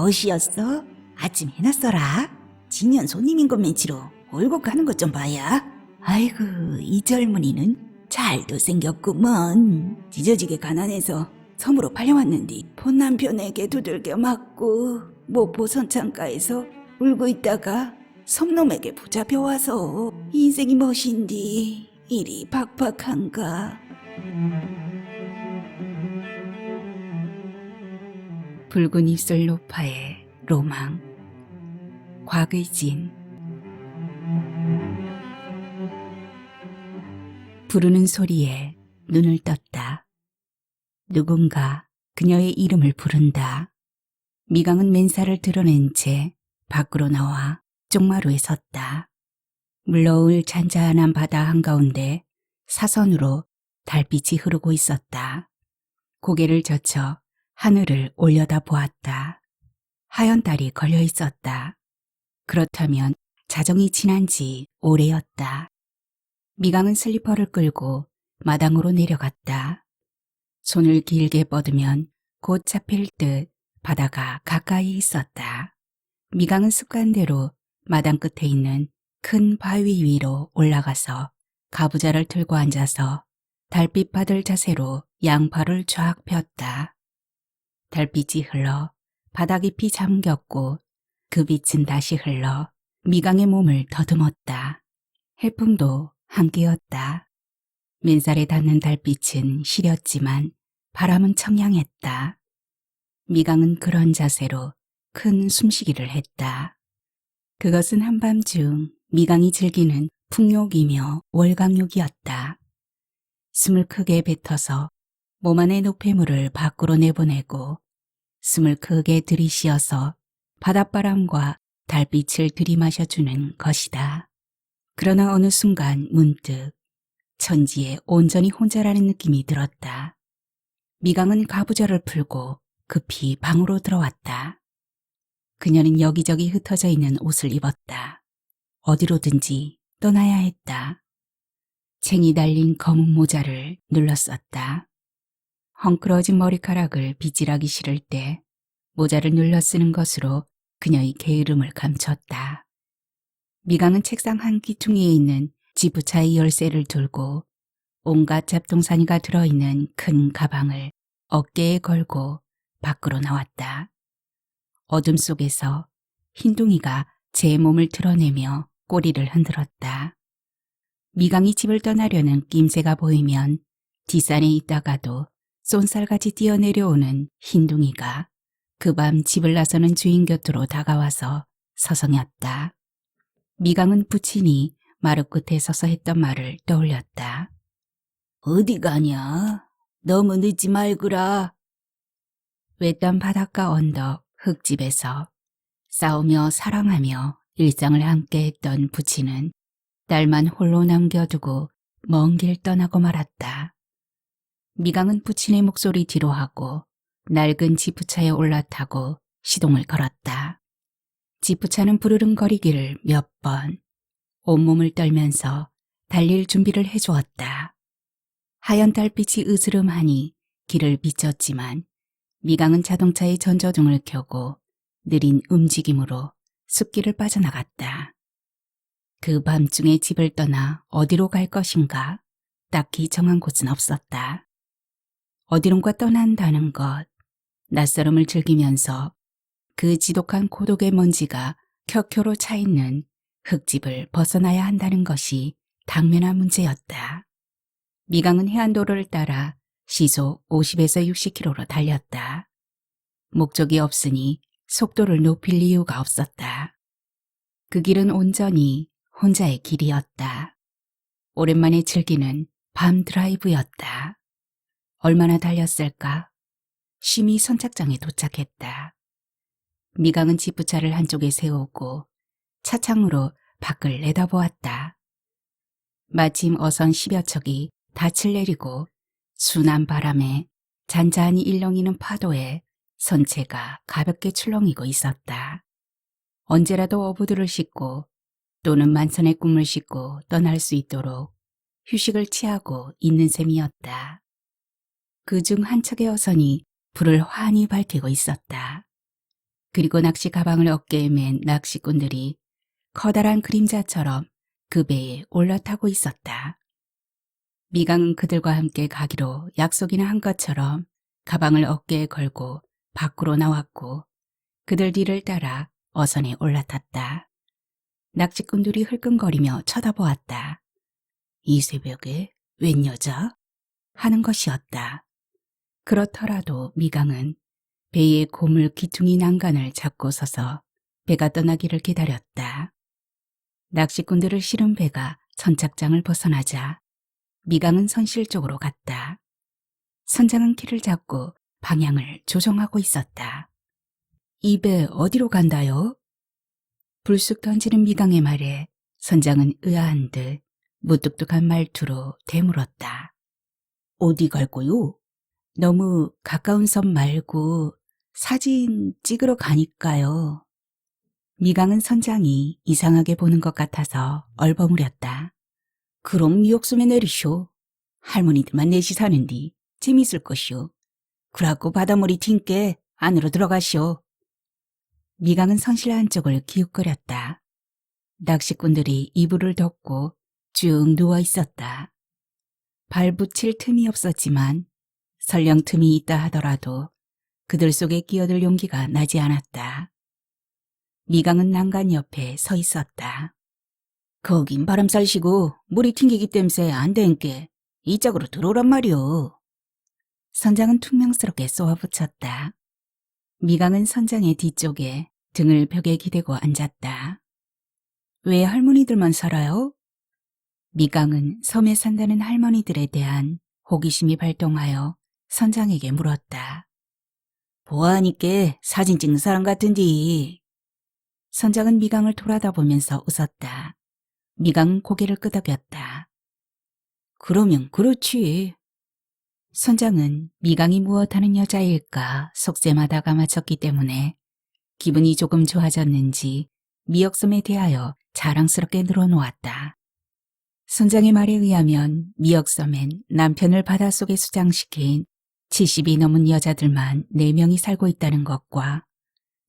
멋이었어? 아침 해놨어라. 진연 손님인 것 맨치로 올고 가는 것 좀 봐야. 아이고, 이 젊은이는 잘도 생겼구먼. 찢어지게 가난해서 섬으로 팔려왔는디 본 남편에게 두들겨 맞고 모포 선창가에서 울고 있다가 섬놈에게 붙잡혀와서 인생이 멋인디 이리 팍팍한가. 붉은 입술 노파의 로망. 곽의진. 부르는 소리에 눈을 떴다. 누군가 그녀의 이름을 부른다. 미강은 맨살을 드러낸 채 밖으로 나와 쪽마루에 섰다. 물러올 잔잔한 바다 한가운데 사선으로 달빛이 흐르고 있었다. 고개를 젖혀 하늘을 올려다 보았다. 하얀 달이 걸려 있었다. 그렇다면 자정이 지난 지 오래였다. 미강은 슬리퍼를 끌고 마당으로 내려갔다. 손을 길게 뻗으면 곧 잡힐 듯 바다가 가까이 있었다. 미강은 습관대로 마당 끝에 있는 큰 바위 위로 올라가서 가부좌를 들고 앉아서 달빛 받을 자세로 양팔을 쫙 폈다. 달빛이 흘러 바다 깊이 잠겼고 그 빛은 다시 흘러 미강의 몸을 더듬었다. 해풍도 함께였다. 맨살에 닿는 달빛은 시렸지만 바람은 청량했다. 미강은 그런 자세로 큰 숨쉬기를 했다. 그것은 한밤중 미강이 즐기는 풍욕이며 월광욕이었다. 숨을 크게 뱉어서 몸 안의 노폐물을 밖으로 내보내고 숨을 크게 들이쉬어서 바닷바람과 달빛을 들이마셔주는 것이다. 그러나 어느 순간 문득 천지에 온전히 혼자라는 느낌이 들었다. 미강은 가부좌를 풀고 급히 방으로 들어왔다. 그녀는 여기저기 흩어져 있는 옷을 입었다. 어디로든지 떠나야 했다. 챙이 달린 검은 모자를 눌렀었다. 헝클어진 머리카락을 빗질하기 싫을 때 모자를 눌러 쓰는 것으로 그녀의 게으름을 감췄다. 미강은 책상 한 귀퉁이에 있는 지프차의 열쇠를 들고 온갖 잡동사니가 들어있는 큰 가방을 어깨에 걸고 밖으로 나왔다. 어둠 속에서 흰둥이가 제 몸을 드러내며 꼬리를 흔들었다. 미강이 집을 떠나려는 낌새가 보이면 뒷산에 있다가도 쏜살같이 뛰어내려오는 흰둥이가 그 밤 집을 나서는 주인 곁으로 다가와서 서성였다. 미강은 부친이 마루 끝에 서서 했던 말을 떠올렸다. 어디 가냐? 너무 늦지 말거라. 외딴 바닷가 언덕 흙집에서 싸우며 사랑하며 일상을 함께했던 부친은 딸만 홀로 남겨두고 먼 길 떠나고 말았다. 미강은 부친의 목소리 뒤로 하고 낡은 지프차에 올라타고 시동을 걸었다. 지프차는 부르릉거리기를 몇 번 온몸을 떨면서 달릴 준비를 해주었다. 하얀 달빛이 으스름하니 길을 비쳤지만 미강은 자동차의 전조등을 켜고 느린 움직임으로 숲길을 빠져나갔다. 그 밤중에 집을 떠나 어디로 갈 것인가 딱히 정한 곳은 없었다. 어디론가 떠난다는 것, 낯설음을 즐기면서 그 지독한 고독의 먼지가 켜켜로 차있는 흙집을 벗어나야 한다는 것이 당면한 문제였다. 미강은 해안도로를 따라 시속 50에서 60km로 달렸다. 목적이 없으니 속도를 높일 이유가 없었다. 그 길은 온전히 혼자의 길이었다. 오랜만에 즐기는 밤 드라이브였다. 얼마나 달렸을까? 쉼이 선착장에 도착했다. 미강은 지프차를 한쪽에 세우고 차창으로 밖을 내다보았다. 마침 어선 10여 척이 닻을 내리고 순한 바람에 잔잔히 일렁이는 파도에 선체가 가볍게 출렁이고 있었다. 언제라도 어부들을 싣고 또는 만선의 꿈을 싣고 떠날 수 있도록 휴식을 취하고 있는 셈이었다. 그중 한 척의 어선이 불을 환히 밝히고 있었다. 그리고 낚시 가방을 어깨에 맨 낚시꾼들이 커다란 그림자처럼 그 배에 올라타고 있었다. 미강은 그들과 함께 가기로 약속이나 한 것처럼 가방을 어깨에 걸고 밖으로 나왔고 그들 뒤를 따라 어선에 올라탔다. 낚시꾼들이 흘끔거리며 쳐다보았다. 이 새벽에 웬 여자? 하는 것이었다. 그렇더라도 미강은 배의 고물 기퉁이 난간을 잡고 서서 배가 떠나기를 기다렸다. 낚시꾼들을 실은 배가 선착장을 벗어나자 미강은 선실 쪽으로 갔다. 선장은 키를 잡고 방향을 조정하고 있었다. 이 배 어디로 간다요? 불쑥 던지는 미강의 말에 선장은 의아한 듯 무뚝뚝한 말투로 되물었다. 어디 갈 거요? 너무 가까운 섬 말고 사진 찍으러 가니까요. 미강은 선장이 이상하게 보는 것 같아서 얼버무렸다. 그럼 미역섬에 내리쇼. 할머니들만 넷이 사는디 재밌을 것이오. 그라고 바닷물이 튄게 안으로 들어가시오. 미강은 선실 안쪽을 기웃거렸다. 낚시꾼들이 이불을 덮고 쭉 누워 있었다. 발 붙일 틈이 없었지만 설령 틈이 있다 하더라도 그들 속에 끼어들 용기가 나지 않았다. 미강은 난간 옆에 서 있었다. 거긴 바람 쌀시고 물이 튕기기 땜새 안 된께 이쪽으로 들어오란 말이오. 선장은 퉁명스럽게 쏘아붙였다. 미강은 선장의 뒤쪽에 등을 벽에 기대고 앉았다. 왜 할머니들만 살아요? 미강은 섬에 산다는 할머니들에 대한 호기심이 발동하여 선장에게 물었다. 보아하니께 사진 찍는 사람 같은디. 선장은 미강을 돌아다보면서 웃었다. 미강은 고개를 끄덕였다. 그러면 그렇지. 선장은 미강이 무엇하는 여자일까 속셈하다가 맞췄기 때문에 기분이 조금 좋아졌는지 미역섬에 대하여 자랑스럽게 늘어놓았다. 선장의 말에 의하면 미역섬엔 남편을 바닷속에 수장시킨 70이 넘은 여자들만 4명이 살고 있다는 것과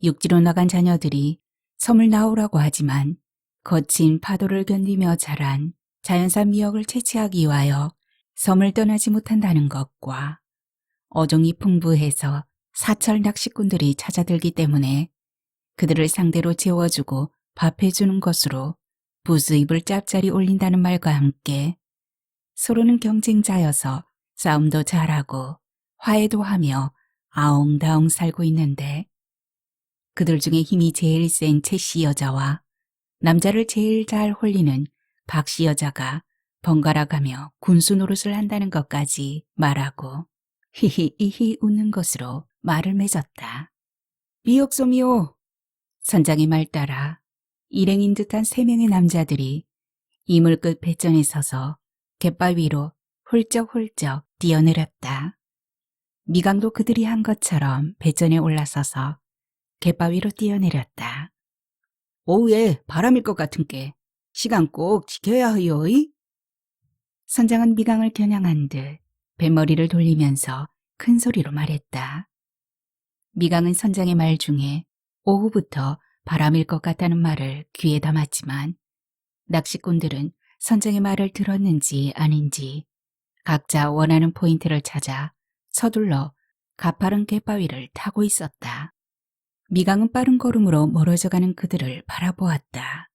육지로 나간 자녀들이 섬을 나오라고 하지만 거친 파도를 견디며 자란 자연산 미역을 채취하기 위하여 섬을 떠나지 못한다는 것과 어종이 풍부해서 사철 낚시꾼들이 찾아들기 때문에 그들을 상대로 재워주고 밥해주는 것으로 부수입을 짭짤이 올린다는 말과 함께 서로는 경쟁자여서 싸움도 잘하고 화해도 하며 아웅다웅 살고 있는데 그들 중에 힘이 제일 센 채씨 여자와 남자를 제일 잘 홀리는 박씨 여자가 번갈아 가며 군수 노릇을 한다는 것까지 말하고 히히히히 웃는 것으로 말을 맺었다. 미역솜이요. 선장의 말 따라 일행인 듯한 3명의 남자들이 이물 끝 배전에 서서 갯바 위로 훌쩍훌쩍 뛰어내렸다. 미강도 그들이 한 것처럼 배전에 올라서서 갯바 위로 뛰어내렸다. 오후에 바람일 것 같은께 시간 꼭 지켜야 하요이. 선장은 미강을 겨냥한 듯 뱃머리를 돌리면서 큰 소리로 말했다. 미강은 선장의 말 중에 오후부터 바람일 것 같다는 말을 귀에 담았지만 낚시꾼들은 선장의 말을 들었는지 아닌지 각자 원하는 포인트를 찾아 서둘러 가파른 갯바위를 타고 있었다. 미강은 빠른 걸음으로 멀어져가는 그들을 바라보았다.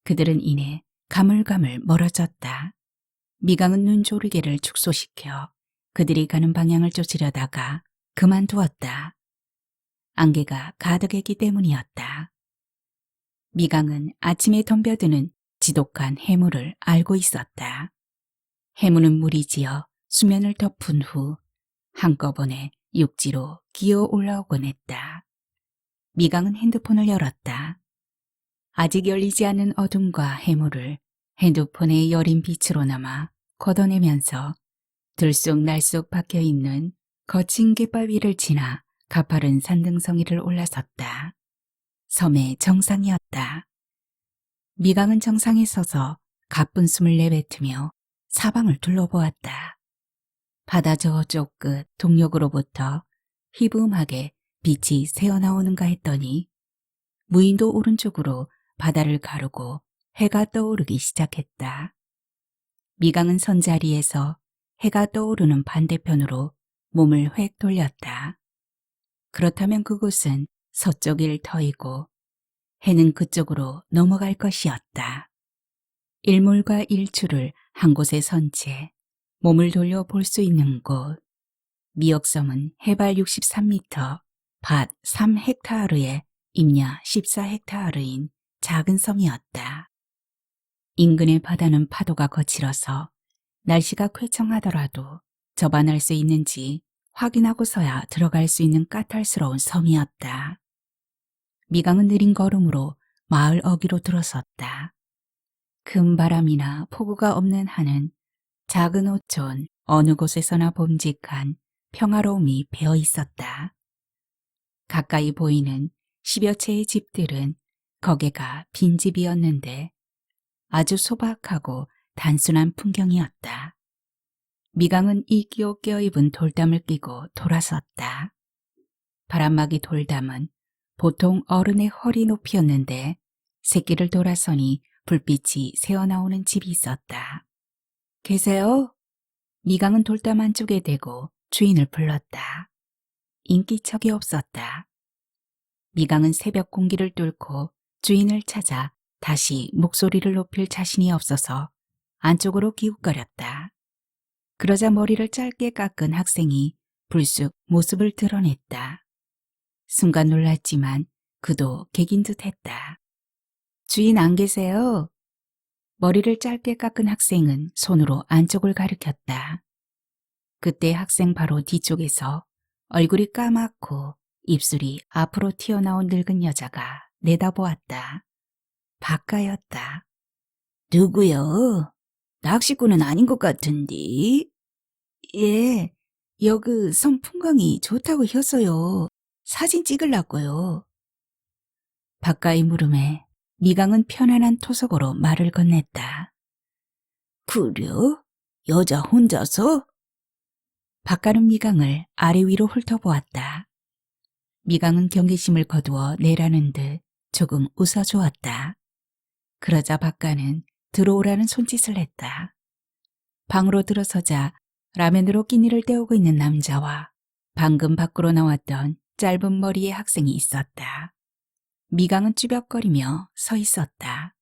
그들은 이내 가물가물 멀어졌다. 미강은 눈조리개를 축소시켜 그들이 가는 방향을 쫓으려다가 그만두었다. 안개가 가득했기 때문이었다. 미강은 아침에 덤벼드는 지독한 해물을 알고 있었다. 해무는 물이 지어 수면을 덮은 후 한꺼번에 육지로 기어 올라오곤 했다. 미강은 핸드폰을 열었다. 아직 열리지 않은 어둠과 해무를 핸드폰의 여린 빛으로 남아 걷어내면서 들쑥날쑥 박혀있는 거친 갯바 위를 지나 가파른 산등성이를 올라섰다. 섬의 정상이었다. 미강은 정상에 서서 가쁜 숨을 내뱉으며 사방을 둘러보았다. 바다 저쪽 끝 동력으로부터 희부음하게 빛이 새어나오는가 했더니 무인도 오른쪽으로 바다를 가르고 해가 떠오르기 시작했다. 미강은 선 자리에서 해가 떠오르는 반대편으로 몸을 획 돌렸다. 그렇다면 그곳은 서쪽일 터이고 해는 그쪽으로 넘어갈 것이었다. 일몰과 일출을 한 곳에 선 채 몸을 돌려 볼 수 있는 곳. 미역섬은 해발 63m, 밭 3헥타르에 임야 14헥타르인 작은 섬이었다. 인근의 바다는 파도가 거칠어서 날씨가 쾌청하더라도 접안할 수 있는지 확인하고서야 들어갈 수 있는 까탈스러운 섬이었다. 미강은 느린 걸음으로 마을 어귀로 들어섰다. 큰 바람이나 폭우가 없는 한은 작은 호촌 어느 곳에서나 봄직한 평화로움이 배어 있었다. 가까이 보이는 10여 채의 집들은 거기가 빈집이었는데 아주 소박하고 단순한 풍경이었다. 미강은 이끼옷 껴입은 돌담을 끼고 돌아섰다. 바람막이 돌담은 보통 어른의 허리 높이였는데 새끼를 돌아서니 불빛이 새어나오는 집이 있었다. 계세요? 미강은 돌담 안쪽에 대고 주인을 불렀다. 인기척이 없었다. 미강은 새벽 공기를 뚫고 주인을 찾아 다시 목소리를 높일 자신이 없어서 안쪽으로 기웃거렸다. 그러자 머리를 짧게 깎은 학생이 불쑥 모습을 드러냈다. 순간 놀랐지만 그도 개긴 듯했다. 주인 안 계세요? 머리를 짧게 깎은 학생은 손으로 안쪽을 가리켰다. 그때 학생 바로 뒤쪽에서 얼굴이 까맣고 입술이 앞으로 튀어나온 늙은 여자가 내다보았다. 박가였다. 누구요? 낚시꾼은 아닌 것 같은데. 예, 여기 섬 풍광이 좋다고 했어요. 사진 찍으려고요. 박가의 물음에 미강은 편안한 토속어로 말을 건넸다. 그려? 여자 혼자서? 박가는 미강을 아래 위로 훑어보았다. 미강은 경계심을 거두어 내라는 듯 조금 웃어주었다. 그러자 박가는 들어오라는 손짓을 했다. 방으로 들어서자 라면으로 끼니를 때우고 있는 남자와 방금 밖으로 나왔던 짧은 머리의 학생이 있었다. 미강은 쭈뼛거리며 서 있었다.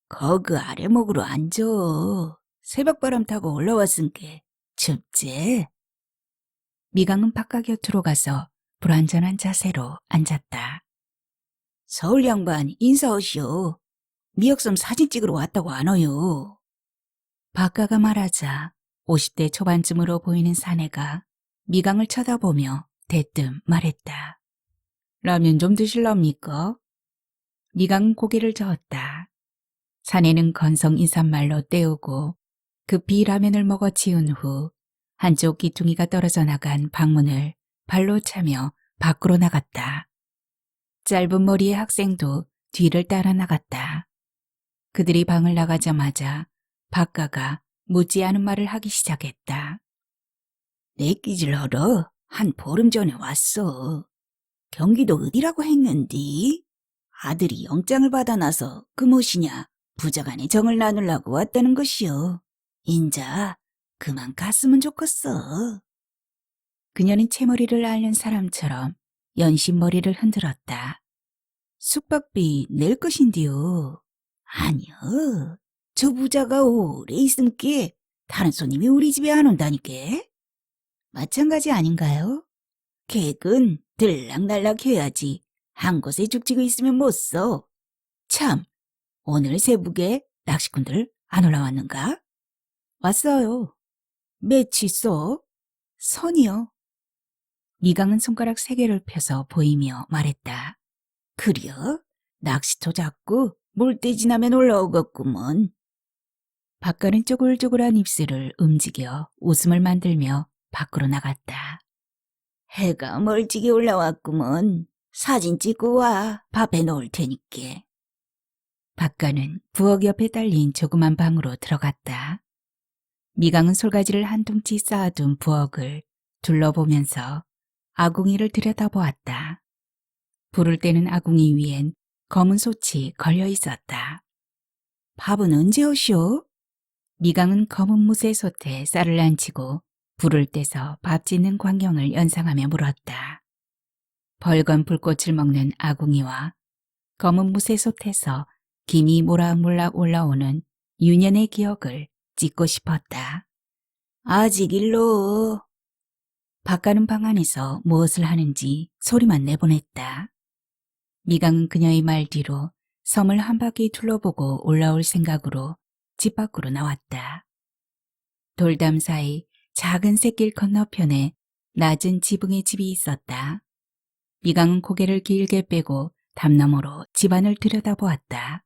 거기 아래목으로 앉아. 새벽바람 타고 올라왔은게 춥지? 미강은 박가 곁으로 가서 불안전한 자세로 앉았다. 서울 양반 인사하시오. 미역섬 사진 찍으러 왔다고 안 와요. 박가가 말하자 50대 초반쯤으로 보이는 사내가 미강을 쳐다보며 대뜸 말했다. 라면 좀 드실랍니까? 미강은 고개를 저었다. 사내는 건성 인사말로 때우고 급히 라면을 먹어 치운 후 한쪽 귀퉁이가 떨어져 나간 방문을 발로 차며 밖으로 나갔다. 짧은 머리의 학생도 뒤를 따라 나갔다. 그들이 방을 나가자마자 박가가 묻지 않은 말을 하기 시작했다. 내 끼질 하러 한 보름 전에 왔어. 경기도 어디라고 했는디? 아들이 영장을 받아놔서 그 무엇이냐 부자간에 정을 나누려고 왔다는 것이요. 인자 그만 갔으면 좋겠어. 그녀는 채머리를 앓는 사람처럼 연신머리를 흔들었다. 숙박비 낼 것인디요. 아니요. 저 부자가 오래 있음께 다른 손님이 우리 집에 안 온다니까. 마찬가지 아닌가요? 객은 들락날락 해야지 한 곳에 죽지고 있으면 못 써. 참, 오늘 새벽에 낚시꾼들 안 올라왔는가? 왔어요. 며칠 써? 선이요. 미강은 손가락 3개를 펴서 보이며 말했다. 그려? 낚시터 잡고 몰대 지나면 올라오겠구먼. 박가는 쪼글쪼글한 입술을 움직여 웃음을 만들며 밖으로 나갔다. 해가 멀찍이 올라왔구먼. 사진 찍고 와. 밥해 놓을 테니께. 박가는 부엌 옆에 딸린 조그만 방으로 들어갔다. 미강은 솔가지를 한 둥치 쌓아둔 부엌을 둘러보면서 아궁이를 들여다보았다. 불을 때는 아궁이 위엔 검은 솥이 걸려 있었다. 밥은 언제 오시오? 미강은 검은 무쇠 솥에 쌀을 앉히고 불을 떼서 밥 짓는 광경을 연상하며 물었다. 벌건 불꽃을 먹는 아궁이와 검은 무쇠 솥에서 김이 모락모락 올라오는 유년의 기억을 찍고 싶었다. 아직 일로. 바깥은 방 안에서 무엇을 하는지 소리만 내보냈다. 미강은 그녀의 말 뒤로 섬을 한 바퀴 둘러보고 올라올 생각으로 집 밖으로 나왔다. 돌담 사이 작은 샛길 건너편에 낮은 지붕의 집이 있었다. 미강은 고개를 길게 빼고 담 너머로 집안을 들여다보았다.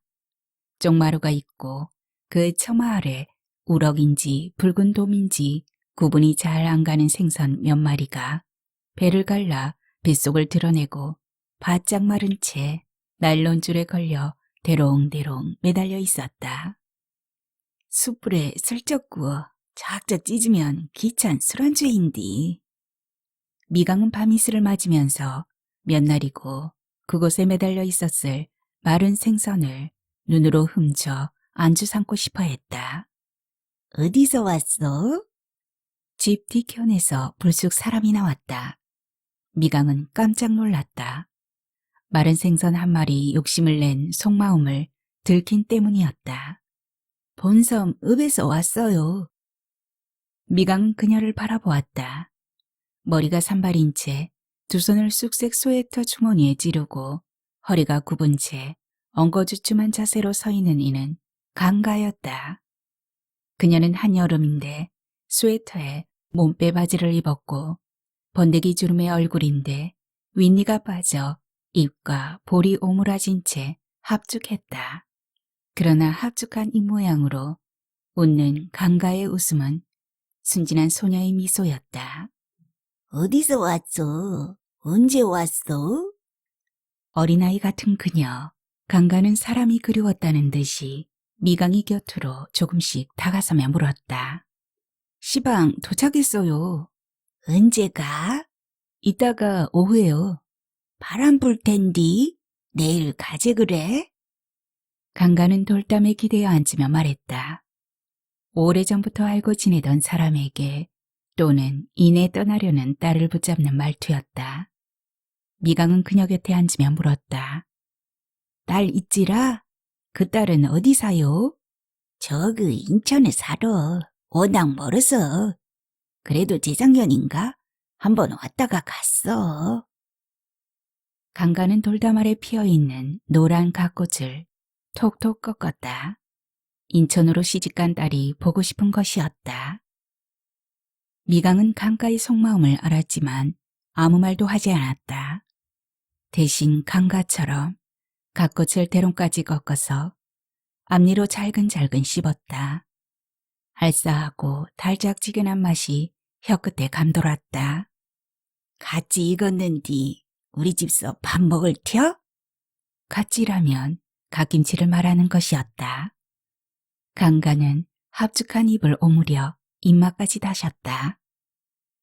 쪽마루가 있고 그 처마 아래 우럭인지 붉은 돔인지 구분이 잘 안 가는 생선 몇 마리가 배를 갈라 뱃속을 드러내고 바짝 마른 채 나일론줄에 걸려 대롱대롱 매달려 있었다. 숯불에 슬쩍 구워 작작 찢으면 귀찬 술안주인디. 미강은 밤이슬을 맞으면서 몇 날이고 그곳에 매달려 있었을 마른 생선을 눈으로 훔쳐 안주 삼고 싶어 했다. 어디서 왔어? 집 뒤편에서 불쑥 사람이 나왔다. 미강은 깜짝 놀랐다. 마른 생선 한 마리 욕심을 낸 속마음을 들킨 때문이었다. 본섬 읍에서 왔어요. 미강은 그녀를 바라보았다. 머리가 산발인 채 두 손을 쑥색 스웨터 주머니에 찌르고 허리가 굽은 채 엉거주춤한 자세로 서 있는 이는 강가였다. 그녀는 한여름인데 스웨터에 몸빼 바지를 입었고 번데기 주름의 얼굴인데 윗니가 빠져 입과 볼이 오므라진 채 합죽했다. 그러나 합죽한 이 모양으로 웃는 강가의 웃음은 순진한 소녀의 미소였다. 어디서 왔어? 언제 왔어? 어린아이 같은 그녀. 강가는 사람이 그리웠다는 듯이 미강이 곁으로 조금씩 다가서며 물었다. 시방 도착했어요. 언제 가? 이따가 오후에요. 바람 불 텐디 내일 가재 그래? 강가는 돌담에 기대어 앉으며 말했다. 오래전부터 알고 지내던 사람에게 또는 이내 떠나려는 딸을 붙잡는 말투였다. 미강은 그녀 곁에 앉으며 물었다. 딸 있지라? 그 딸은 어디 사요? 저그 인천에 살아. 워낙 멀어서. 그래도 재작년인가? 한번 왔다가 갔어. 강가는 돌담 아래 피어있는 노란 갓꽃을 톡톡 꺾었다. 인천으로 시집간 딸이 보고 싶은 것이었다. 미강은 강가의 속마음을 알았지만 아무 말도 하지 않았다. 대신 강가처럼 갓꽃을 대롱까지 꺾어서 앞니로 잘근잘근 씹었다. 알싸하고 달짝지근한 맛이 혀끝에 감돌았다. 같이 익었는디 우리 집서 밥 먹을 텨? 같지라면 갓김치를 말하는 것이었다. 강가는 합죽한 입을 오므려 입맛까지 다셨다.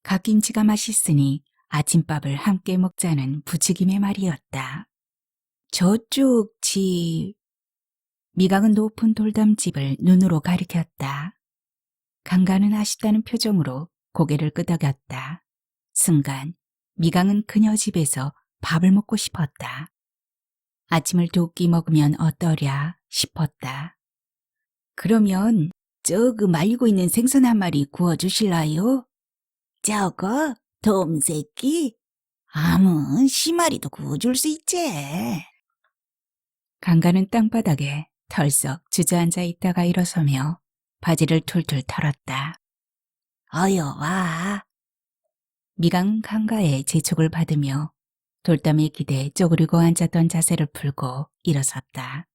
갓김치가 맛있으니 아침밥을 함께 먹자는 부추김의 말이었다. 저쪽 집. 미강은 높은 돌담집을 눈으로 가리켰다. 강가는 아쉽다는 표정으로 고개를 끄덕였다. 순간 미강은 그녀 집에서 밥을 먹고 싶었다. 아침을 두 끼 먹으면 어떠랴 싶었다. 그러면 저그 말리고 있는 생선 한 마리 구워주실라요? 저거? 돔새끼? 아무 시마리도 구워줄 수 있지. 강가는 땅바닥에 털썩 주저앉아 있다가 일어서며 바지를 툴툴 털었다. 어여 와. 미강은 강가의 재촉을 받으며 돌담에 기대 쪼그리고 앉았던 자세를 풀고 일어섰다.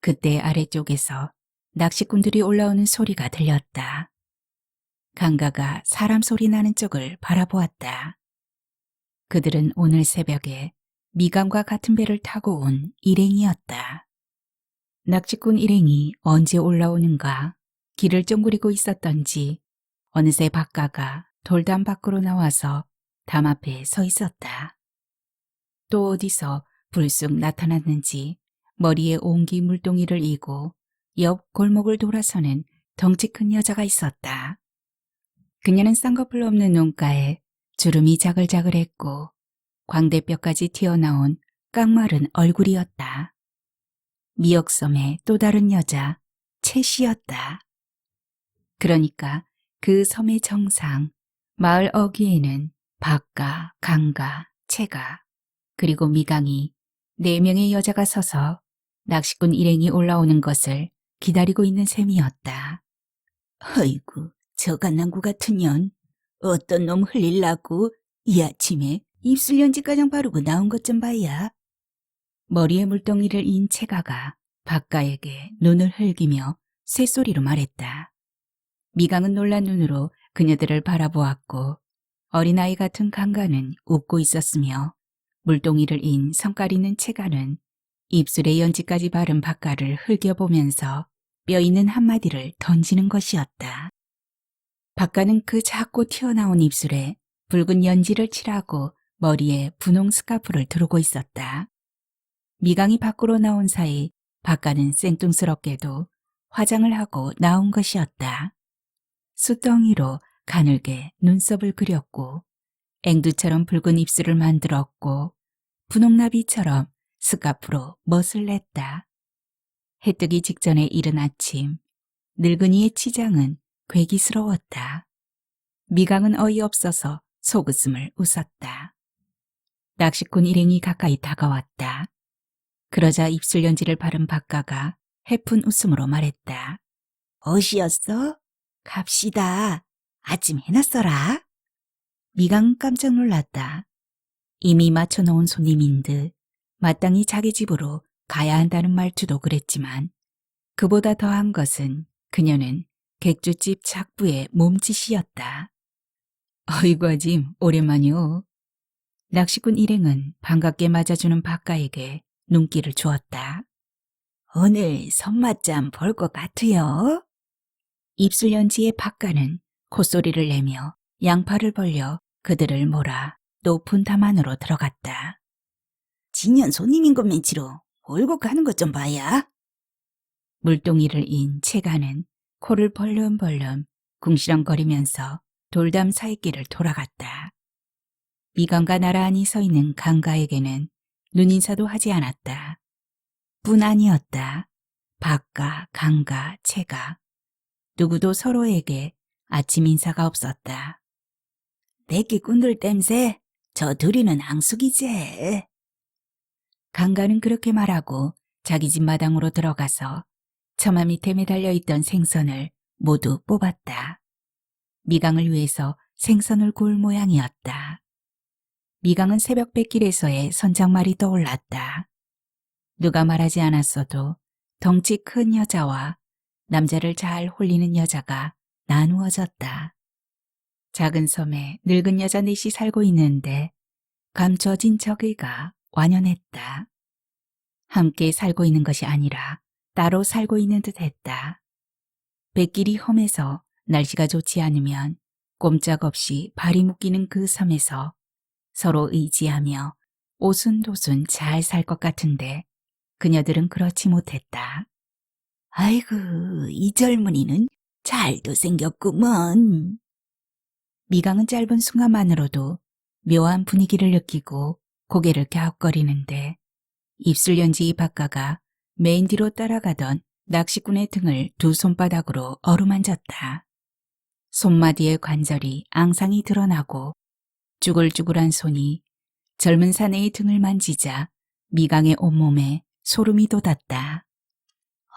그때 아래쪽에서 낚시꾼들이 올라오는 소리가 들렸다. 강가가 사람 소리 나는 쪽을 바라보았다. 그들은 오늘 새벽에 미강과 같은 배를 타고 온 일행이었다. 낚시꾼 일행이 언제 올라오는가 길을 쫑그리고 있었던지 어느새 박가가 돌담 밖으로 나와서 담 앞에 서 있었다. 또 어디서 불쑥 나타났는지 머리에 옹기 물동이를 이고 옆 골목을 돌아서는 덩치 큰 여자가 있었다. 그녀는 쌍꺼풀 없는 눈가에 주름이 자글자글했고 광대뼈까지 튀어나온 깡마른 얼굴이었다. 미역섬의 또 다른 여자, 채씨였다. 그러니까 그 섬의 정상, 마을 어귀에는 박가, 강가, 채가, 그리고 미강이 4명의 여자가 서서 낚시꾼 일행이 올라오는 것을 기다리고 있는 셈이었다. 어이구, 저 갓난구 같은 년. 어떤 놈 흘릴라고 이 아침에 입술 연지 가장 바르고 나온 것 좀 봐야. 머리에 물동이를 인 채가가 박가에게 눈을 흘기며 쇳소리로 말했다. 미강은 놀란 눈으로 그녀들을 바라보았고 어린아이 같은 강가는 웃고 있었으며 물동이를 인 성깔 있는 채가는 입술에 연지까지 바른 박가를 흘겨보면서 뼈 있는 한마디를 던지는 것이었다. 박가는 그 작고 튀어나온 입술에 붉은 연지를 칠하고 머리에 분홍 스카프를 두르고 있었다. 미강이 밖으로 나온 사이 박가는 생뚱스럽게도 화장을 하고 나온 것이었다. 숫덩이로 가늘게 눈썹을 그렸고 앵두처럼 붉은 입술을 만들었고 분홍나비처럼 스카프로 멋을 냈다. 해 뜨기 직전에 이른 아침, 늙은이의 치장은 괴기스러웠다. 미강은 어이없어서 속웃음을 웃었다. 낚시꾼 일행이 가까이 다가왔다. 그러자 입술 연지를 바른 박가가 해픈 웃음으로 말했다. 어시였어? 갑시다. 아침 해놨어라. 미강 깜짝 놀랐다. 이미 맞춰놓은 손님인 듯 마땅히 자기 집으로 가야 한다는 말투도 그랬지만 그보다 더한 것은 그녀는 객주집 작부의 몸짓이었다. 어이구 아짐 오랜만이오. 낚시꾼 일행은 반갑게 맞아주는 박가에게 눈길을 주었다. 오늘 손맛 좀 볼 것 같으요. 입술 연지의 박가는 콧소리를 내며 양팔을 벌려 그들을 몰아 높은 담 안으로 들어갔다. 진년 손님인 것 맨치로 몰고 가는 것 좀 봐야. 물동이를 인 채가는 코를 벌름벌름 궁시렁거리면서 돌담 사이길을 돌아갔다. 미강과 나란히 서 있는 강가에게는 눈인사도 하지 않았다. 뿐 아니었다. 박가, 강가, 채가 누구도 서로에게 아침 인사가 없었다. 내끼꾼들 땜새 저 둘이는 앙숙이제. 강가는 그렇게 말하고 자기 집 마당으로 들어가서 처마 밑에 매달려 있던 생선을 모두 뽑았다. 미강을 위해서 생선을 구울 모양이었다. 미강은 새벽 뱃길에서의 선장말이 떠올랐다. 누가 말하지 않았어도 덩치 큰 여자와 남자를 잘 홀리는 여자가 나누어졌다. 작은 섬에 늙은 여자 넷이 살고 있는데 감춰진 적의가 완연했다. 함께 살고 있는 것이 아니라 따로 살고 있는 듯했다. 뱃길이 험해서 날씨가 좋지 않으면 꼼짝없이 발이 묶이는 그 섬에서 서로 의지하며 오순도순 잘 살 것 같은데 그녀들은 그렇지 못했다. 아이고, 이 젊은이는 잘도 생겼구먼. 미강은 짧은 순간만으로도 묘한 분위기를 느끼고 고개를 갸웃거리는데 입술 연지 박가가 메인 뒤로 따라가던 낚시꾼의 등을 두 손바닥으로 어루만졌다. 손마디의 관절이 앙상이 드러나고 쭈글쭈글한 손이 젊은 사내의 등을 만지자 미강의 온몸에 소름이 돋았다.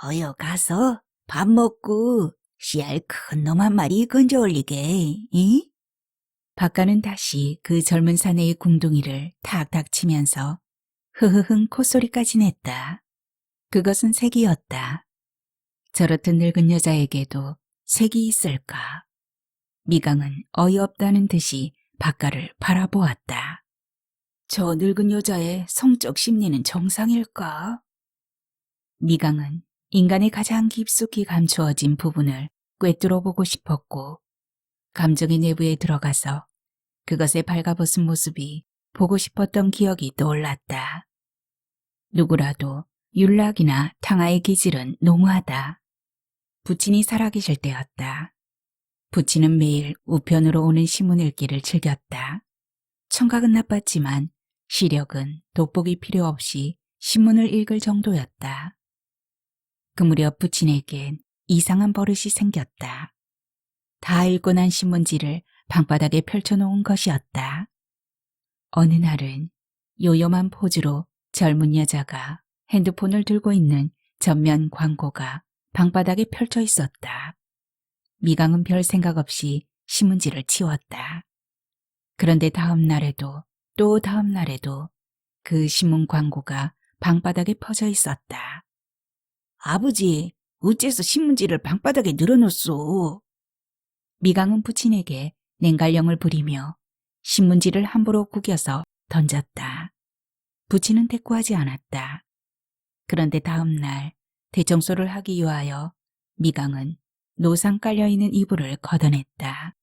어여 가서 밥 먹고 씨알 큰 놈 한 마리 건져 올리게, 이? 박가는 다시 그 젊은 사내의 궁둥이를 탁탁 치면서 흐흐흥 콧소리까지 냈다. 그것은 색이었다. 저렇듯 늙은 여자에게도 색이 있을까? 미강은 어이없다는 듯이 박가를 바라보았다. 저 늙은 여자의 성적 심리는 정상일까? 미강은 인간의 가장 깊숙이 감추어진 부분을 꿰뚫어 보고 싶었고 감정의 내부에 들어가서 그것의 발가벗은 모습이 보고 싶었던 기억이 떠올랐다. 누구라도 율락이나 탕아의 기질은 농후하다. 부친이 살아계실 때였다. 부친은 매일 우편으로 오는 신문 읽기를 즐겼다. 청각은 나빴지만 시력은 돋보기 필요 없이 신문을 읽을 정도였다. 그 무렵 부친에겐 이상한 버릇이 생겼다. 다 읽고 난 신문지를 방바닥에 펼쳐놓은 것이었다. 어느 날은 요염한 포즈로 젊은 여자가 핸드폰을 들고 있는 전면 광고가 방바닥에 펼쳐 있었다. 미강은 별 생각 없이 신문지를 치웠다. 그런데 다음 날에도 또 다음 날에도 그 신문 광고가 방바닥에 퍼져 있었다. 아버지, 어째서 신문지를 방바닥에 늘어놓소? 미강은 부친에게 냉갈령을 부리며 신문지를 함부로 구겨서 던졌다. 부친은 대꾸하지 않았다. 그런데 다음 날 대청소를 하기 위하여 미강은 노상 깔려있는 이불을 걷어냈다.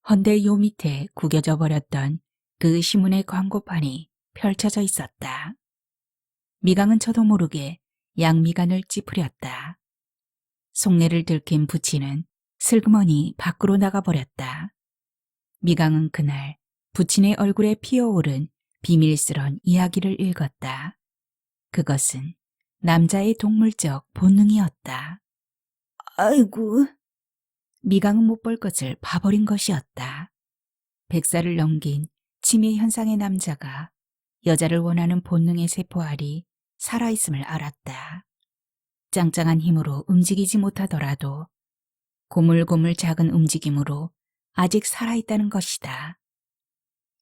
헌데 요 밑에 구겨져 버렸던 그 신문의 광고판이 펼쳐져 있었다. 미강은 저도 모르게 양미간을 찌푸렸다. 속내를 들킨 부친은 슬그머니 밖으로 나가버렸다. 미강은 그날 부친의 얼굴에 피어오른 비밀스런 이야기를 읽었다. 그것은 남자의 동물적 본능이었다. 아이고. 미강은 못 볼 것을 봐버린 것이었다. 100살을 넘긴 치매 현상의 남자가 여자를 원하는 본능의 세포알이 살아있음을 알았다. 짱짱한 힘으로 움직이지 못하더라도 고물고물 작은 움직임으로 아직 살아있다는 것이다.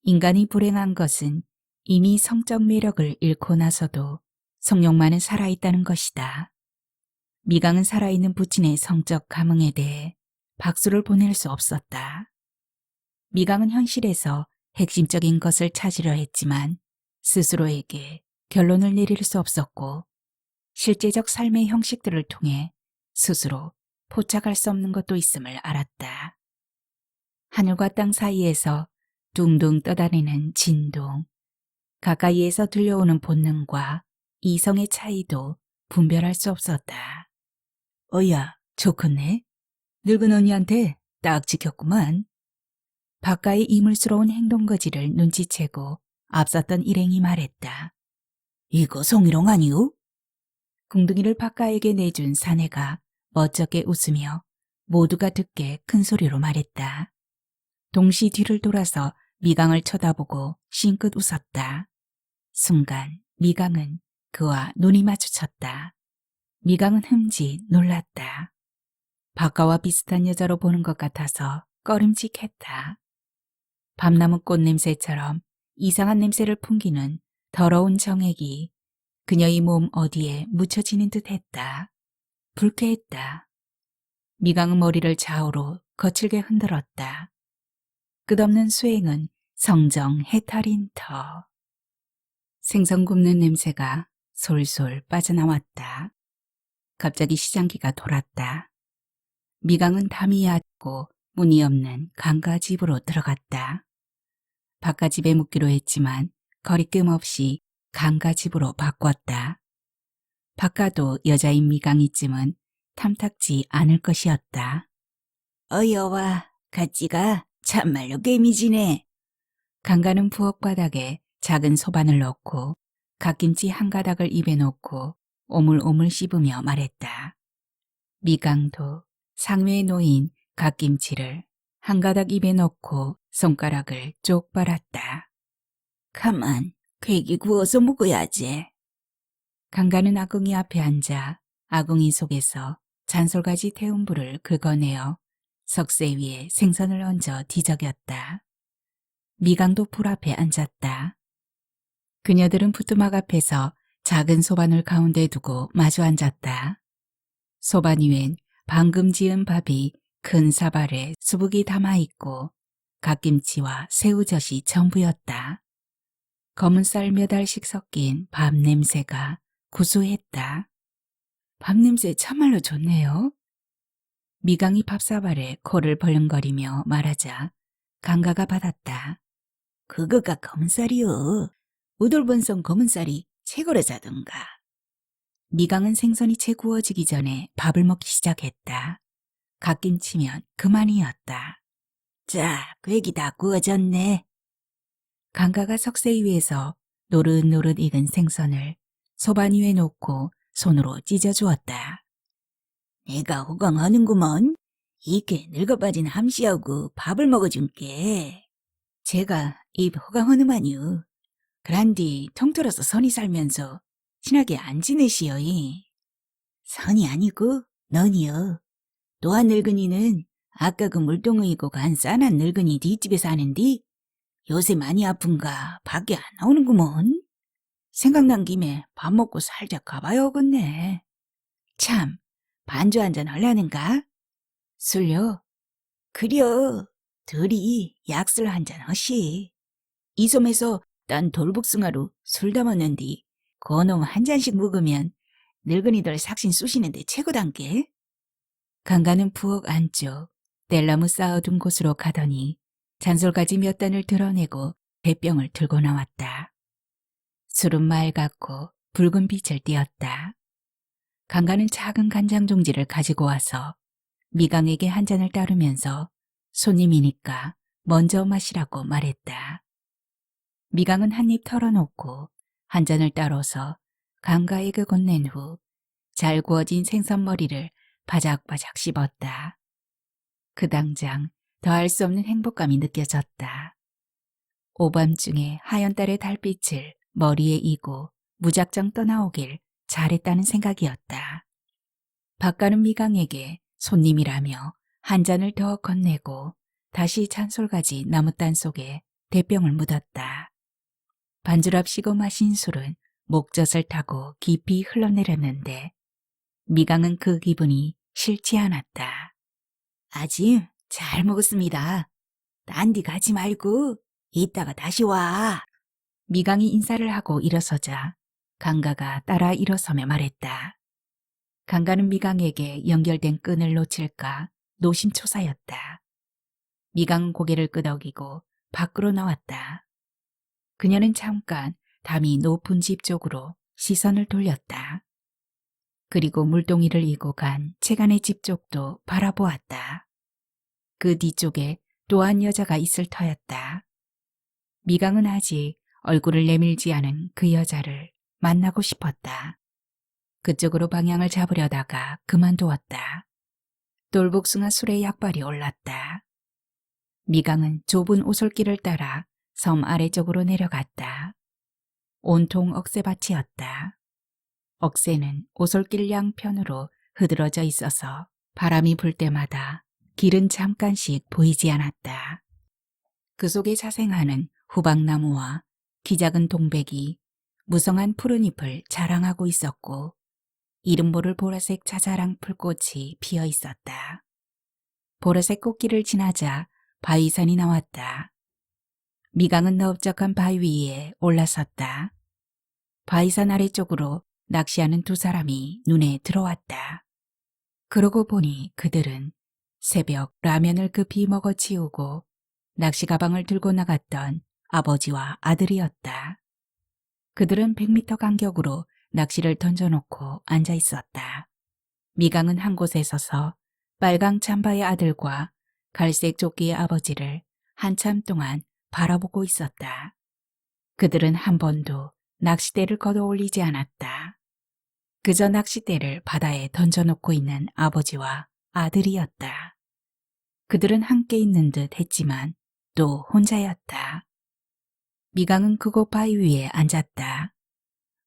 인간이 불행한 것은 이미 성적 매력을 잃고 나서도 성욕만은 살아있다는 것이다. 미강은 살아있는 부친의 성적 감흥에 대해 박수를 보낼 수 없었다. 미강은 현실에서 핵심적인 것을 찾으려 했지만 스스로에게 결론을 내릴 수 없었고 실제적 삶의 형식들을 통해 스스로 포착할 수 없는 것도 있음을 알았다. 하늘과 땅 사이에서 둥둥 떠다니는 진동, 가까이에서 들려오는 본능과 이성의 차이도 분별할 수 없었다. 어야, 좋겠네. 늙은 언니한테 딱 지켰구만. 바깥의 이물스러운 행동거지를 눈치채고 앞섰던 일행이 말했다. 이거 송일홍 아니오? 궁둥이를 바깥에게 내준 사내가 멋쩍게 웃으며 모두가 듣게 큰 소리로 말했다. 동시 뒤를 돌아서 미강을 쳐다보고 싱긋 웃었다. 순간 미강은 그와 눈이 마주쳤다. 미강은 흠지 놀랐다. 바카와 비슷한 여자로 보는 것 같아서 꺼림칙했다. 밤나무 꽃 냄새처럼 이상한 냄새를 풍기는 더러운 정액이 그녀의 몸 어디에 묻혀지는 듯 했다. 불쾌했다. 미강은 머리를 좌우로 거칠게 흔들었다. 끝없는 수행은 성정 해탈인 터. 생선 굽는 냄새가 솔솔 빠져나왔다. 갑자기 시장기가 돌았다. 미강은 담이 얕고 문이 없는 강가 집으로 들어갔다. 바깥집에 묵기로 했지만 거리낌 없이 강가 집으로 바꿨다. 바꿔도 여자인 미강이쯤은 탐탁지 않을 것이었다. 여와, 같지가 참말로 개미지네. 강가는 부엌 바닥에 작은 소반을 넣고 갓김치 한 가닥을 입에 넣고 오물오물 씹으며 말했다. 미강도 상회에 놓인 갓김치를 한 가닥 입에 넣고 손가락을 쪽 빨았다. 가만, 괴기 구워서 먹어야지. 강가는 아궁이 앞에 앉아 아궁이 속에서 잔솔가지 태운 불을 긁어내어 석쇠 위에 생선을 얹어 뒤적였다. 미강도 불 앞에 앉았다. 그녀들은 부뚜막 앞에서 작은 소반을 가운데 두고 마주 앉았다. 소반 위엔 방금 지은 밥이 큰 사발에 수북이 담아있고 갓김치와 새우젓이 전부였다. 검은 쌀 몇 알씩 섞인 밥 냄새가 구수했다. 밥 냄새 참말로 좋네요. 미강이 밥사발에 코를 벌렁거리며 말하자 강가가 받았다. 그거가 검은쌀이여. 우돌번성 검은쌀이 최고로 자던가. 미강은 생선이 채 구워지기 전에 밥을 먹기 시작했다. 갓김치면 그만이었다. 자, 괴기 다 구워졌네. 강가가 석쇠 위에서 노릇노릇 익은 생선을 소반 위에 놓고 손으로 찢어주었다. 내가 호강하는구먼. 이게 늙어빠진 함씨하고 밥을 먹어준게. 제가 입 호강하는마뉴. 그란디 통틀어서 선이 살면서 친하게 안 지내시어이. 선이 아니고 넌이여. 또한 늙은이는 아까 그 물동이고 간 싸난 늙은이 뒷집에 사는디 요새 많이 아픈가 밖에 안 나오는구먼. 생각난 김에 밥 먹고 살짝 가봐야겠네. 참, 반주 한잔 하려는가? 술요? 그려, 둘이 약술 한잔 하시. 이 섬에서 딴 돌복숭아로 술 담았는디 그놈 한 잔씩 먹으면 늙은이들 삭신 쑤시는데 최고단게. 강가는 부엌 안쪽 뗄나무 쌓아둔 곳으로 가더니 잔솔가지 몇 단을 드러내고 대병을 들고 나왔다. 술은 맑았고 붉은 빛을 띠었다. 강가는 작은 간장 종지를 가지고 와서 미강에게 한 잔을 따르면서 손님이니까 먼저 마시라고 말했다. 미강은 한 입 털어놓고 한 잔을 따라서 강가에게 건넨 후 잘 구워진 생선머리를 바작바작 씹었다. 그 당장 더할 수 없는 행복감이 느껴졌다. 오밤중에 하얀 달의 달빛을 머리에 이고 무작정 떠나오길 잘했다는 생각이었다. 박가는 미강에게 손님이라며 한 잔을 더 건네고 다시 잔솔가지 나무단 속에 대병을 묻었다. 반주랍시고 마신 술은 목젖을 타고 깊이 흘러내렸는데 미강은 그 기분이 싫지 않았다. 아짐, 잘 먹었습니다. 딴 데 가지 말고 이따가 다시 와. 미강이 인사를 하고 일어서자 강가가 따라 일어서며 말했다. 강가는 미강에게 연결된 끈을 놓칠까 노심초사였다. 미강은 고개를 끄덕이고 밖으로 나왔다. 그녀는 잠깐 담이 높은 집 쪽으로 시선을 돌렸다. 그리고 물동이를 이고 간 채간의 집 쪽도 바라보았다. 그 뒤쪽에 또한 여자가 있을 터였다. 미강은 아직 얼굴을 내밀지 않은 그 여자를 만나고 싶었다. 그쪽으로 방향을 잡으려다가 그만두었다. 돌복숭아 술의 약발이 올랐다. 미강은 좁은 오솔길을 따라 섬 아래쪽으로 내려갔다. 온통 억새밭이었다. 억새는 오솔길 양편으로 흐드러져 있어서 바람이 불 때마다 길은 잠깐씩 보이지 않았다. 그 속에 자생하는 후박나무와 기작은 동백이 무성한 푸른 잎을 자랑하고 있었고 이름 모를 보라색 자자랑 풀꽃이 피어 있었다. 보라색 꽃길을 지나자 바위산이 나왔다. 미강은 넓적한 바위 위에 올라섰다. 바위산 아래쪽으로 낚시하는 두 사람이 눈에 들어왔다. 그러고 보니 그들은 새벽 라면을 급히 먹어치우고 낚시 가방을 들고 나갔던 아버지와 아들이었다. 그들은 100m 간격으로 낚시를 던져놓고 앉아 있었다. 미강은 한 곳에 서서 빨강 잠바의 아들과 갈색 조끼의 아버지를 한참 동안 바라보고 있었다. 그들은 한 번도 낚싯대를 걷어올리지 않았다. 그저 낚싯대를 바다에 던져놓고 있는 아버지와 아들이었다. 그들은 함께 있는 듯 했지만 또 혼자였다. 미강은 그곳 바위 위에 앉았다.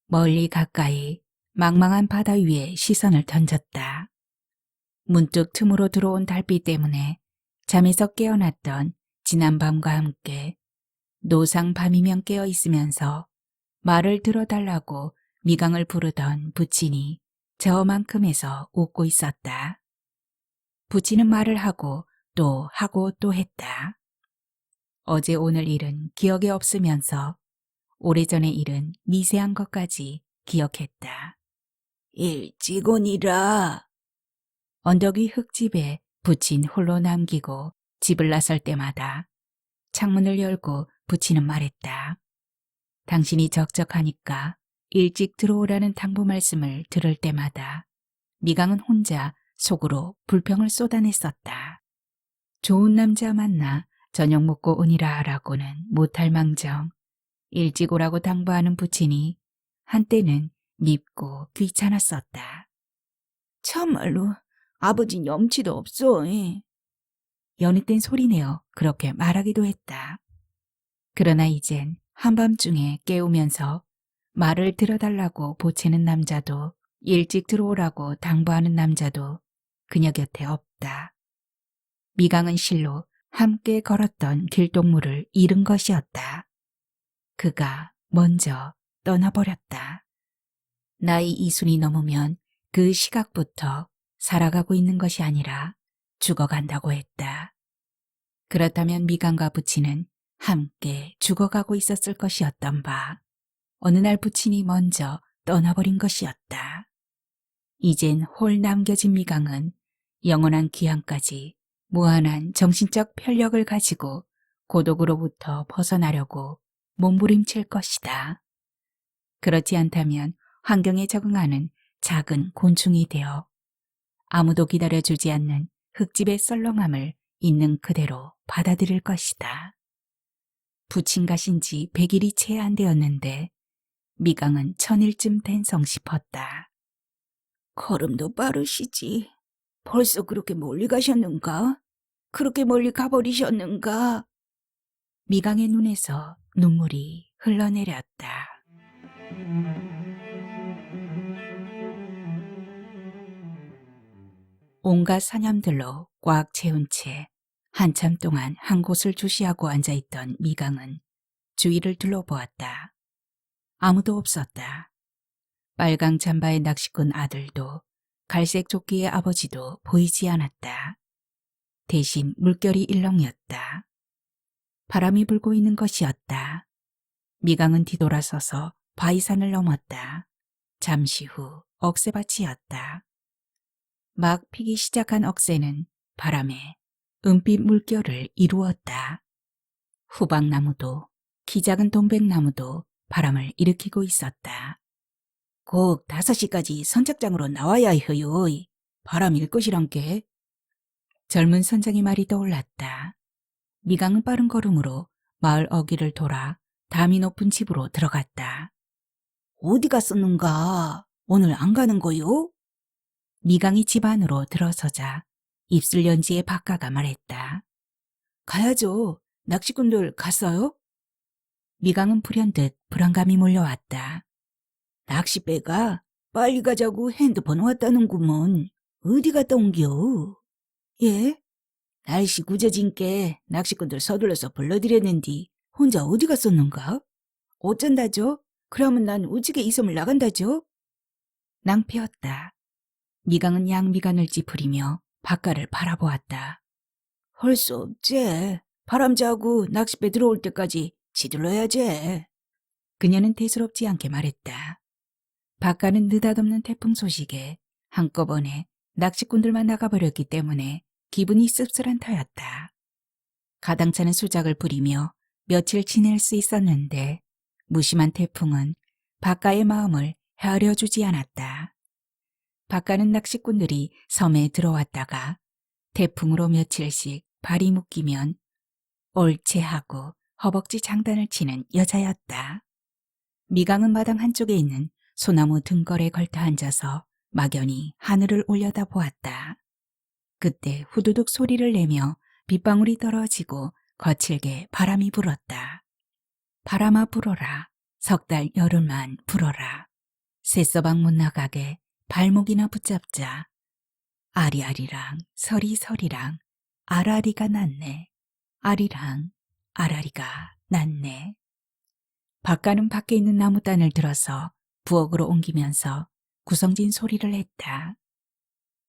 멀리 가까이 망망한 바다 위에 시선을 던졌다. 문득 틈으로 들어온 달빛 때문에 잠에서 깨어났던 지난밤과 함께 노상 밤이면 깨어 있으면서 말을 들어달라고 미강을 부르던 부친이 저만큼에서 웃고 있었다. 부친은 말을 하고 또 했다. 어제 오늘 일은 기억에 없으면서 오래전의 일은 미세한 것까지 기억했다. 일찍오니라. 언덕 위 흙집에 부친 홀로 남기고 집을 나설 때마다 창문을 열고 부치는 말했다. 당신이 적적하니까 일찍 들어오라는 당부 말씀을 들을 때마다 미강은 혼자 속으로 불평을 쏟아냈었다. 좋은 남자 만나 저녁 먹고 오니라 라고는 못할 망정 일찍 오라고 당부하는 부친이 한때는 밉고 귀찮았었다. 참말로 아버진 염치도 없어. 여느 땐 소리내어 그렇게 말하기도 했다. 그러나 이젠 한밤중에 깨우면서 말을 들어달라고 보채는 남자도 일찍 들어오라고 당부하는 남자도 그녀 곁에 없다. 미강은 실로 함께 걸었던 길동무를 잃은 것이었다. 그가 먼저 떠나버렸다. 나이 이순이 넘으면 그 시각부터 살아가고 있는 것이 아니라 죽어간다고 했다. 그렇다면 미강과 부친은 함께 죽어가고 있었을 것이었던 바 어느 날 부친이 먼저 떠나버린 것이었다. 이젠 홀 남겨진 미강은 영원한 귀향까지 무한한 정신적 편력을 가지고 고독으로부터 벗어나려고 몸부림칠 것이다. 그렇지 않다면 환경에 적응하는 작은 곤충이 되어 아무도 기다려주지 않는 흙집의 썰렁함을 있는 그대로 받아들일 것이다. 부친 가신 지 100일이 채 안 되었는데 미강은 1000일쯤 된 성 싶었다. 걸음도 빠르시지. 벌써 그렇게 멀리 가셨는가? 그렇게 멀리 가버리셨는가? 미강의 눈에서 눈물이 흘러내렸다. 온갖 사념들로 꽉 채운 채 한참 동안 한 곳을 주시하고 앉아있던 미강은 주위를 둘러보았다. 아무도 없었다. 빨강 잠바의 낚시꾼 아들도 갈색 조끼의 아버지도 보이지 않았다. 대신 물결이 일렁였다. 바람이 불고 있는 것이었다. 미강은 뒤돌아서서 바위산을 넘었다. 잠시 후 억새밭이었다. 막 피기 시작한 억새는 바람에 은빛 물결을 이루었다. 후박나무도 키 작은 동백나무도 바람을 일으키고 있었다. 꼭 5시까지 선착장으로 나와야 해요. 바람 일 것이란게. 젊은 선장의 말이 떠올랐다. 미강은 빠른 걸음으로 마을 어귀를 돌아 담이 높은 집으로 들어갔다. 어디 갔었는가? 오늘 안 가는 거요? 미강이 집 안으로 들어서자 입술 연지의 박가가 말했다. 가야죠. 낚시꾼들 갔어요? 미강은 불현듯 불안감이 몰려왔다. 낚싯배가 빨리 가자고 핸드폰 왔다는구먼. 어디 갔다 온겨? 예? 날씨 굳어진께 낚시꾼들 서둘러서 불러드렸는디 혼자 어디 갔었는가? 어쩐다죠? 그러면 난 우직에 이 섬을 나간다죠? 낭패였다. 미강은 양미간을 찌푸리며 바깥을 바라보았다. 할 수 없지. 바람 자고 낚싯배 들어올 때까지 지들러야지. 그녀는 대수롭지 않게 말했다. 바깥은 느닷없는 태풍 소식에 한꺼번에 낚시꾼들만 나가버렸기 때문에 기분이 씁쓸한 터였다. 가당차는 수작을 부리며 며칠 지낼 수 있었는데 무심한 태풍은 바깥의 마음을 헤아려주지 않았다. 바깥은 낚시꾼들이 섬에 들어왔다가 태풍으로 며칠씩 발이 묶이면 올채하고 허벅지 장단을 치는 여자였다. 미강은 마당 한쪽에 있는 소나무 등걸에 걸터 앉아서 막연히 하늘을 올려다보았다. 그때 후두둑 소리를 내며 빗방울이 떨어지고 거칠게 바람이 불었다. 바람아 불어라. 석 달 열흘만 불어라. 새서방 못 나가게 발목이나 붙잡자. 아리아리랑 서리서리랑 아라리가 났네. 아리랑 아라리가 났네. 박가는 밖에 있는 나무단을 들어서 부엌으로 옮기면서 구성진 소리를 했다.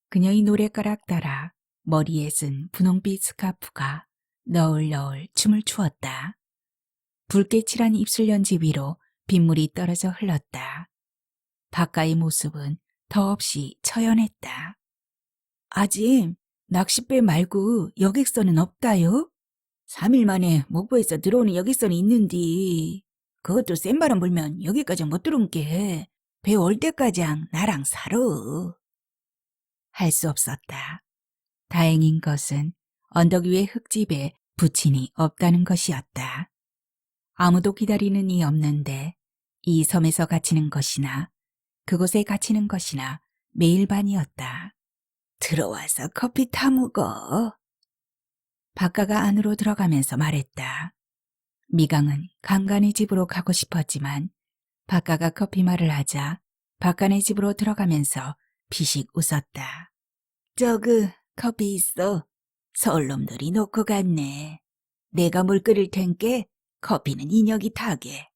그녀의 노랫가락 따라 머리에 쓴 분홍빛 스카프가 너울너울 춤을 추었다. 붉게 칠한 입술연지 위로 빗물이 떨어져 흘렀다. 바깥의 모습은 더없이 처연했다. 아짐, 낚싯배 말고 여객선은 없다요? 3일 만에 목포에서 들어오는 여객선이 있는디. 그것도 센 바람 불면 여기까지 못 들어온게. 배 올 때까지랑 나랑 살아. 할 수 없었다. 다행인 것은 언덕 위의 흙집에 부친이 없다는 것이었다. 아무도 기다리는 이 없는데 이 섬에서 갇히는 것이나 그곳에 갇히는 것이나 매일 반이었다. 들어와서 커피 타 먹어. 박가가 안으로 들어가면서 말했다. 미강은 강간의 집으로 가고 싶었지만 박가가 커피 말을 하자 박간의 집으로 들어가면서 피식 웃었다. 커피 있어. 서울놈들이 놓고 갔네. 내가 물 끓일 텐께 커피는 인혁이 타게.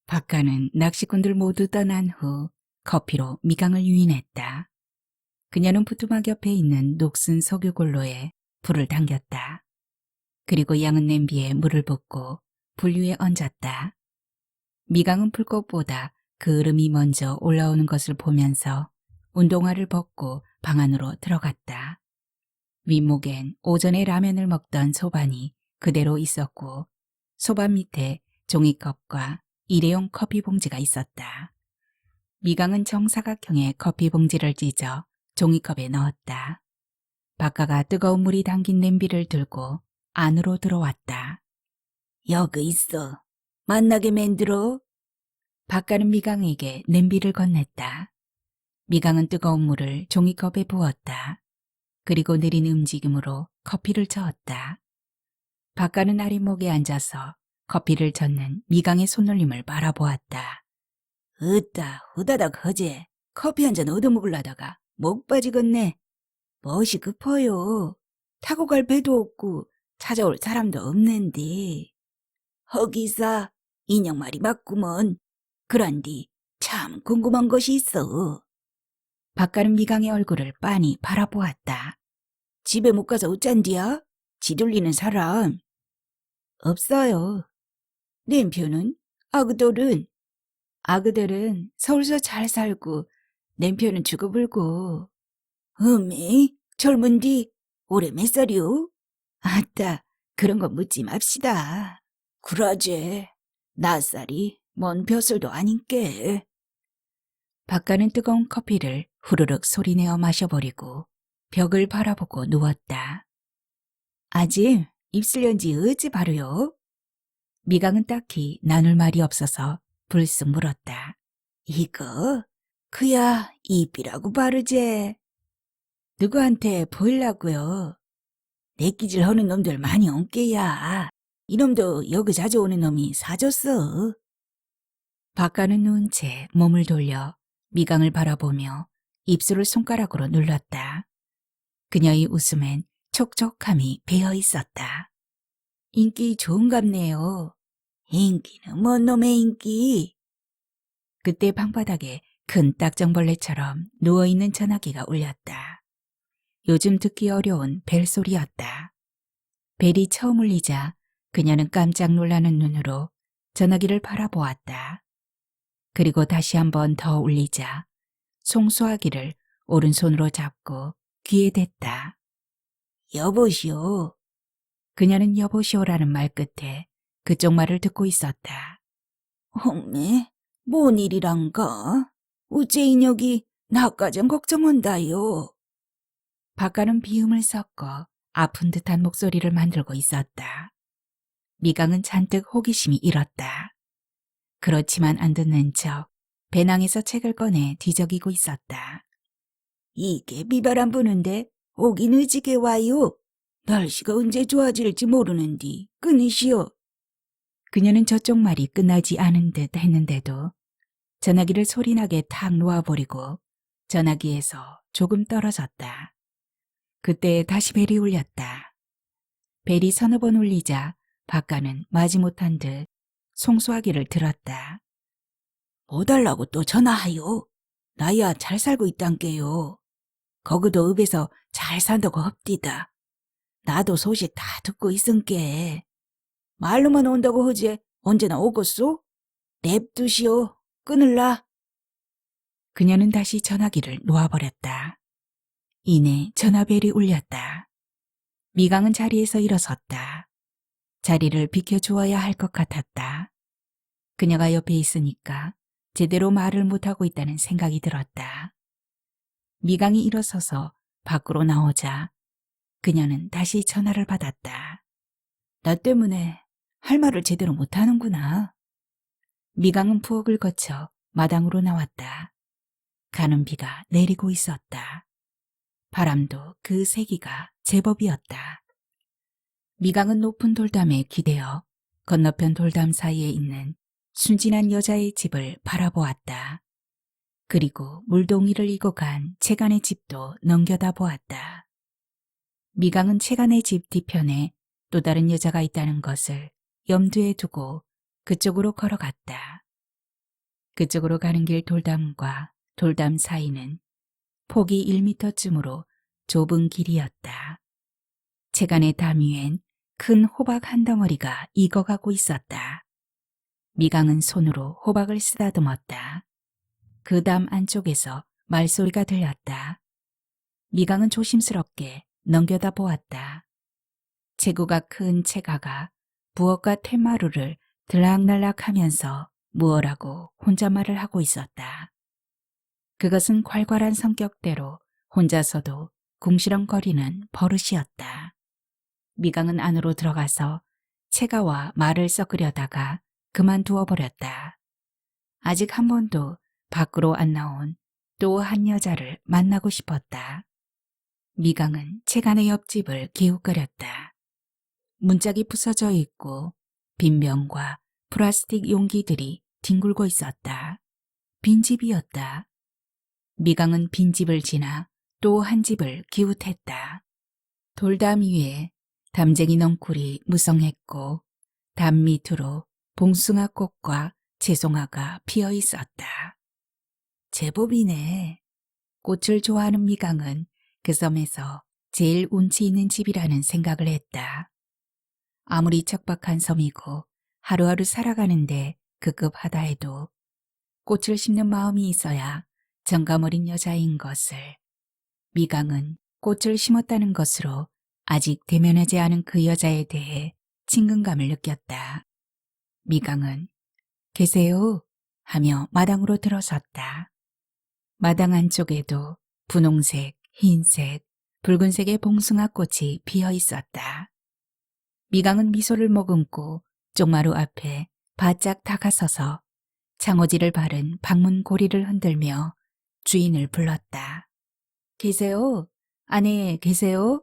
박가는 낚시꾼들 모두 떠난 후 커피로 미강을 유인했다. 그녀는 부뚜막 옆에 있는 녹슨 석유골로에 불을 당겼다. 그리고 양은 냄비에 물을 붓고 불 위에 얹었다. 미강은 불꽃보다 그 얼음이 먼저 올라오는 것을 보면서 운동화를 벗고 방 안으로 들어갔다. 윗목엔 오전에 라면을 먹던 소반이 그대로 있었고 소반 밑에 종이컵과 일회용 커피 봉지가 있었다. 미강은 정사각형의 커피 봉지를 찢어 종이컵에 넣었다. 박가가 뜨거운 물이 담긴 냄비를 들고 안으로 들어왔다. 여기 있어. 만나게 만들어. 박가는 미강에게 냄비를 건넸다. 미강은 뜨거운 물을 종이컵에 부었다. 그리고 느린 움직임으로 커피를 저었다. 박가는 아랫목에 앉아서 커피를 젓는 미강의 손놀림을 바라보았다. 으따 후다닥 허제. 커피 한 잔 얻어먹으려다가 목 빠지겠네. 멋이 급어요. 타고 갈 배도 없고 찾아올 사람도 없는데. 허기사 인형 말이 맞구먼. 그런디 참 궁금한 것이 있어. 박가는 미강의 얼굴을 빤히 바라보았다. 집에 못 가서 어쩐디야? 지돌리는 사람. 없어요. 남편은? 아그들은? 아그들은 서울서 잘 살고 남편은 죽어불고. 어메 젊은디 올해 몇 살이오? 아따 그런 거 묻지 맙시다. 그러제 낯살이 뭔 벼슬도 아닌께. 박가는 뜨거운 커피를 후루룩 소리내어 마셔버리고 벽을 바라보고 누웠다. 아짐 입술 연지 어찌 바르요? 미강은 딱히 나눌 말이 없어서 불쑥 물었다. 이거 그야 입이라고 바르제. 누구한테 보일라고요? 내끼질 하는 놈들 많이 엉깨야. 이놈도 여기 자주 오는 놈이 사줬어. 박가는 누운 채 몸을 돌려 미강을 바라보며 입술을 손가락으로 눌렀다. 그녀의 웃음엔 촉촉함이 배어 있었다. 인기 좋은갑네요. 인기는 뭔 놈의 인기? 그때 방바닥에 큰 딱정벌레처럼 누워있는 전화기가 울렸다. 요즘 듣기 어려운 벨소리였다. 벨이 처음 울리자 그녀는 깜짝 놀라는 눈으로 전화기를 바라보았다. 그리고 다시 한 번 더 울리자 송수아기를 오른손으로 잡고 귀에 댔다. 여보시오. 그녀는 여보시오라는 말 끝에 그쪽 말을 듣고 있었다. 홈메, 뭔 일이란가? 우째 인혁이 나까진 걱정한다요. 박가는 비음을 섞어 아픈 듯한 목소리를 만들고 있었다. 미강은 잔뜩 호기심이 일었다. 그렇지만 안 듣는 척 배낭에서 책을 꺼내 뒤적이고 있었다. 이게 비바람 부는데 오긴 의지게 와요. 날씨가 언제 좋아질지 모르는디 끊으시오. 그녀는 저쪽 말이 끝나지 않은 듯 했는데도 전화기를 소리나게 탁 놓아버리고 전화기에서 조금 떨어졌다. 그때 다시 벨이 울렸다. 벨이 서너 번 울리자 박가는 마지못한 듯 송수아기를 들었다. 뭐 달라고 또 전화하요. 나야 잘 살고 있단께요. 거기도 읍에서 잘 산다고 헙디다. 나도 소식 다 듣고 있은께. 말로만 온다고 하지 언제나 오겠소? 냅두시오. 끊을라. 그녀는 다시 전화기를 놓아버렸다. 이내 전화벨이 울렸다. 미강은 자리에서 일어섰다. 자리를 비켜주어야 할 것 같았다. 그녀가 옆에 있으니까 제대로 말을 못하고 있다는 생각이 들었다. 미강이 일어서서 밖으로 나오자 그녀는 다시 전화를 받았다. 나 때문에 할 말을 제대로 못하는구나. 미강은 부엌을 거쳐 마당으로 나왔다. 가는 비가 내리고 있었다. 바람도 그 세기가 제법이었다. 미강은 높은 돌담에 기대어 건너편 돌담 사이에 있는 순진한 여자의 집을 바라보았다. 그리고 물동이를 이고 간 채간의 집도 넘겨다 보았다. 미강은 채간의 집 뒤편에 또 다른 여자가 있다는 것을 염두에 두고 그쪽으로 걸어갔다. 그쪽으로 가는 길 돌담과 돌담 사이는 폭이 1미터쯤으로 좁은 길이었다. 채간의 담 위엔 큰 호박 한 덩어리가 익어가고 있었다. 미강은 손으로 호박을 쓰다듬었다. 그 담 안쪽에서 말소리가 들렸다. 미강은 조심스럽게 넘겨다 보았다. 체구가 큰 채가가 부엌과 텐마루를 들락날락하면서 무엇라고 혼잣말을 하고 있었다. 그것은 괄괄한 성격대로 혼자서도 궁시렁거리는 버릇이었다. 미강은 안으로 들어가서 채가와 말을 섞으려다가 그만두어 버렸다. 아직 한 번도 밖으로 안 나온 또 한 여자를 만나고 싶었다. 미강은 채간의 옆집을 기웃거렸다. 문짝이 부서져 있고 빈병과 플라스틱 용기들이 뒹굴고 있었다. 빈집이었다. 미강은 빈집을 지나 또 한 집을 기웃했다. 돌담 위에 담쟁이 넝쿨이 무성했고 담 밑으로 봉숭아 꽃과 채송화가 피어 있었다. 제법이네. 꽃을 좋아하는 미강은 그 섬에서 제일 운치 있는 집이라는 생각을 했다. 아무리 척박한 섬이고 하루하루 살아가는데 급급하다 해도 꽃을 심는 마음이 있어야 정감 어린 여자인 것을 미강은 꽃을 심었다는 것으로 아직 대면하지 않은 그 여자에 대해 친근감을 느꼈다. 미강은 계세요 하며 마당으로 들어섰다. 마당 안쪽에도 분홍색, 흰색, 붉은색의 봉숭아꽃이 피어 있었다. 미강은 미소를 머금고 쪽마루 앞에 바짝 다가서서 창호지를 바른 방문 고리를 흔들며 주인을 불렀다. 계세요? 안에 계세요?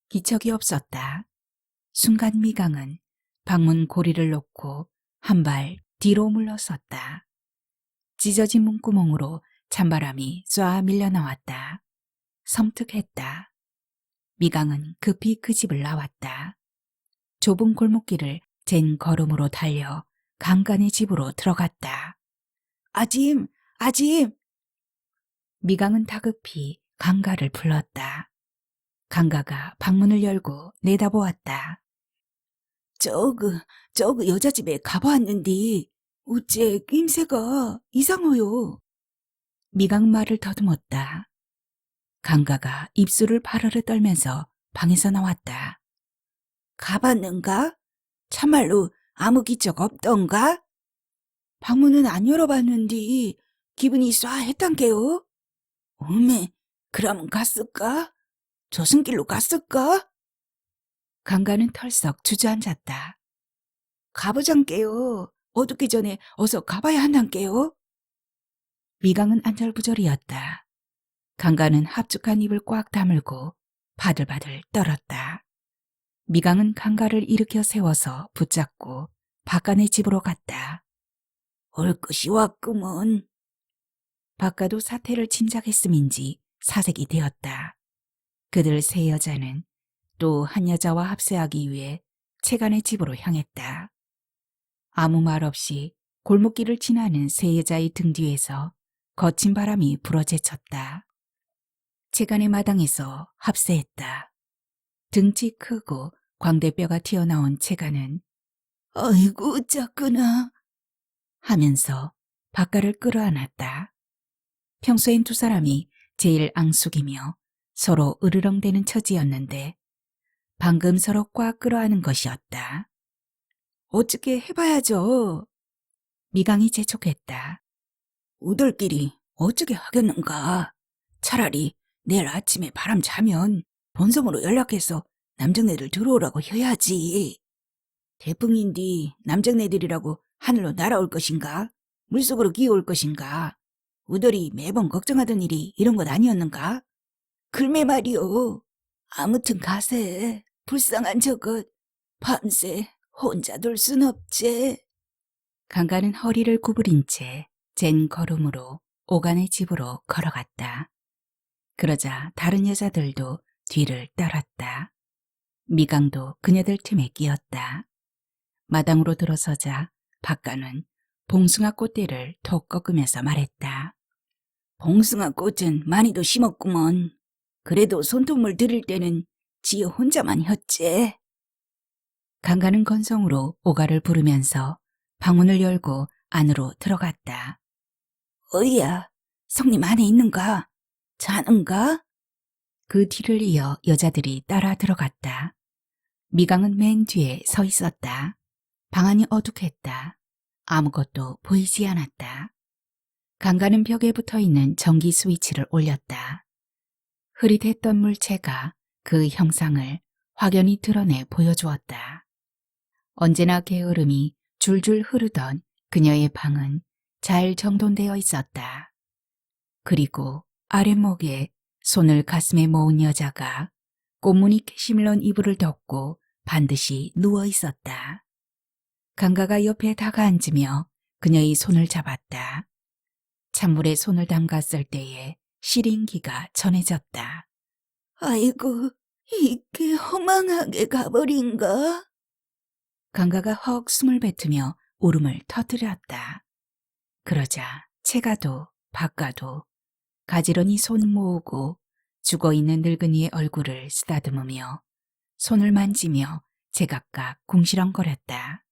기척이 없었다. 순간 미강은 방문 고리를 놓고 한 발 뒤로 물러섰다. 찢어진 문구멍으로 찬바람이 쏴 밀려나왔다. 섬뜩했다. 미강은 급히 그 집을 나왔다. 좁은 골목길을 젠 걸음으로 달려 강간의 집으로 들어갔다. 아짐! 아짐! 미강은 다급히 강가를 불렀다. 강가가 방문을 열고 내다보았다. 저그 여자 집에 가봐왔는디 어째 낌새가 이상해요. 미강 말을 더듬었다. 강가가 입술을 바르르 떨면서 방에서 나왔다. 가봤는가? 참말로 아무 기적 없던가? 방문은 안 열어봤는디 기분이 쏴했단게요. 어메, 그럼 갔을까? 저승길로 갔을까? 강가는 털썩 주저앉았다. 가보잔게요. 어둡기 전에 어서 가봐야 한단게요. 미강은 안절부절이었다. 강가는 합죽한 입을 꽉 다물고 바들바들 떨었다. 미강은 강가를 일으켜 세워서 붙잡고 박간의 집으로 갔다. 올 것이 왔구먼. 박가도 사태를 짐작했음인지 사색이 되었다. 그들 세 여자는 또 한 여자와 합세하기 위해 채간의 집으로 향했다. 아무 말 없이 골목길을 지나는 세 여자의 등 뒤에서 거친 바람이 불어제쳤다. 채간의 마당에서 합세했다. 등치 크고 광대뼈가 튀어나온 채간은 아이고 작구나 하면서 박가를 끌어안았다. 평소엔 두 사람이 제일 앙숙이며 서로 으르렁대는 처지였는데 방금 서로 꽉 끌어안은 것이었다. 어떻게 해봐야죠. 미강이 재촉했다. 우들끼리 어떻게 하겠는가. 차라리 내일 아침에 바람 자면 본섬으로 연락해서 남정네들 들어오라고 해야지. 태풍인디 남정네들이라고 하늘로 날아올 것인가? 물속으로 기어올 것인가? 우들이 매번 걱정하던 일이 이런 것 아니었는가? 글매 말이오. 아무튼 가세. 불쌍한 저것. 밤새 혼자 둘 순 없지. 강가는 허리를 구부린 채 젠 걸음으로 오간의 집으로 걸어갔다. 그러자 다른 여자들도 뒤를 따랐다. 미강도 그녀들 팀에 끼었다. 마당으로 들어서자 박가는 봉숭아 꽃대를 톡 꺾으면서 말했다. 봉숭아 꽃은 많이도 심었구먼. 그래도 손톱물 들일 때는 지혜 혼자만 혔지. 강가는 건성으로 오가를 부르면서 방문을 열고 안으로 들어갔다. 어이야, 성님 안에 있는가? 자는가? 그 뒤를 이어 여자들이 따라 들어갔다. 미강은 맨 뒤에 서 있었다. 방 안이 어둑했다. 아무것도 보이지 않았다. 강가는 벽에 붙어있는 전기 스위치를 올렸다. 흐릿했던 물체가 그 형상을 확연히 드러내 보여주었다. 언제나 게으름이 줄줄 흐르던 그녀의 방은 잘 정돈되어 있었다. 그리고 아랫목에 손을 가슴에 모은 여자가 꽃무늬 캐시밀런 이불을 덮고 반드시 누워 있었다. 강가가 옆에 다가앉으며 그녀의 손을 잡았다. 찬물에 손을 담갔을 때에 시린기가 전해졌다. 아이고, 이게 허망하게 가버린가? 강가가 헉 숨을 뱉으며 울음을 터뜨렸다. 그러자 채가도 박가도 가지런히 손 모으고 죽어있는 늙은이의 얼굴을 쓰다듬으며 손을 만지며 제각각 궁시렁거렸다.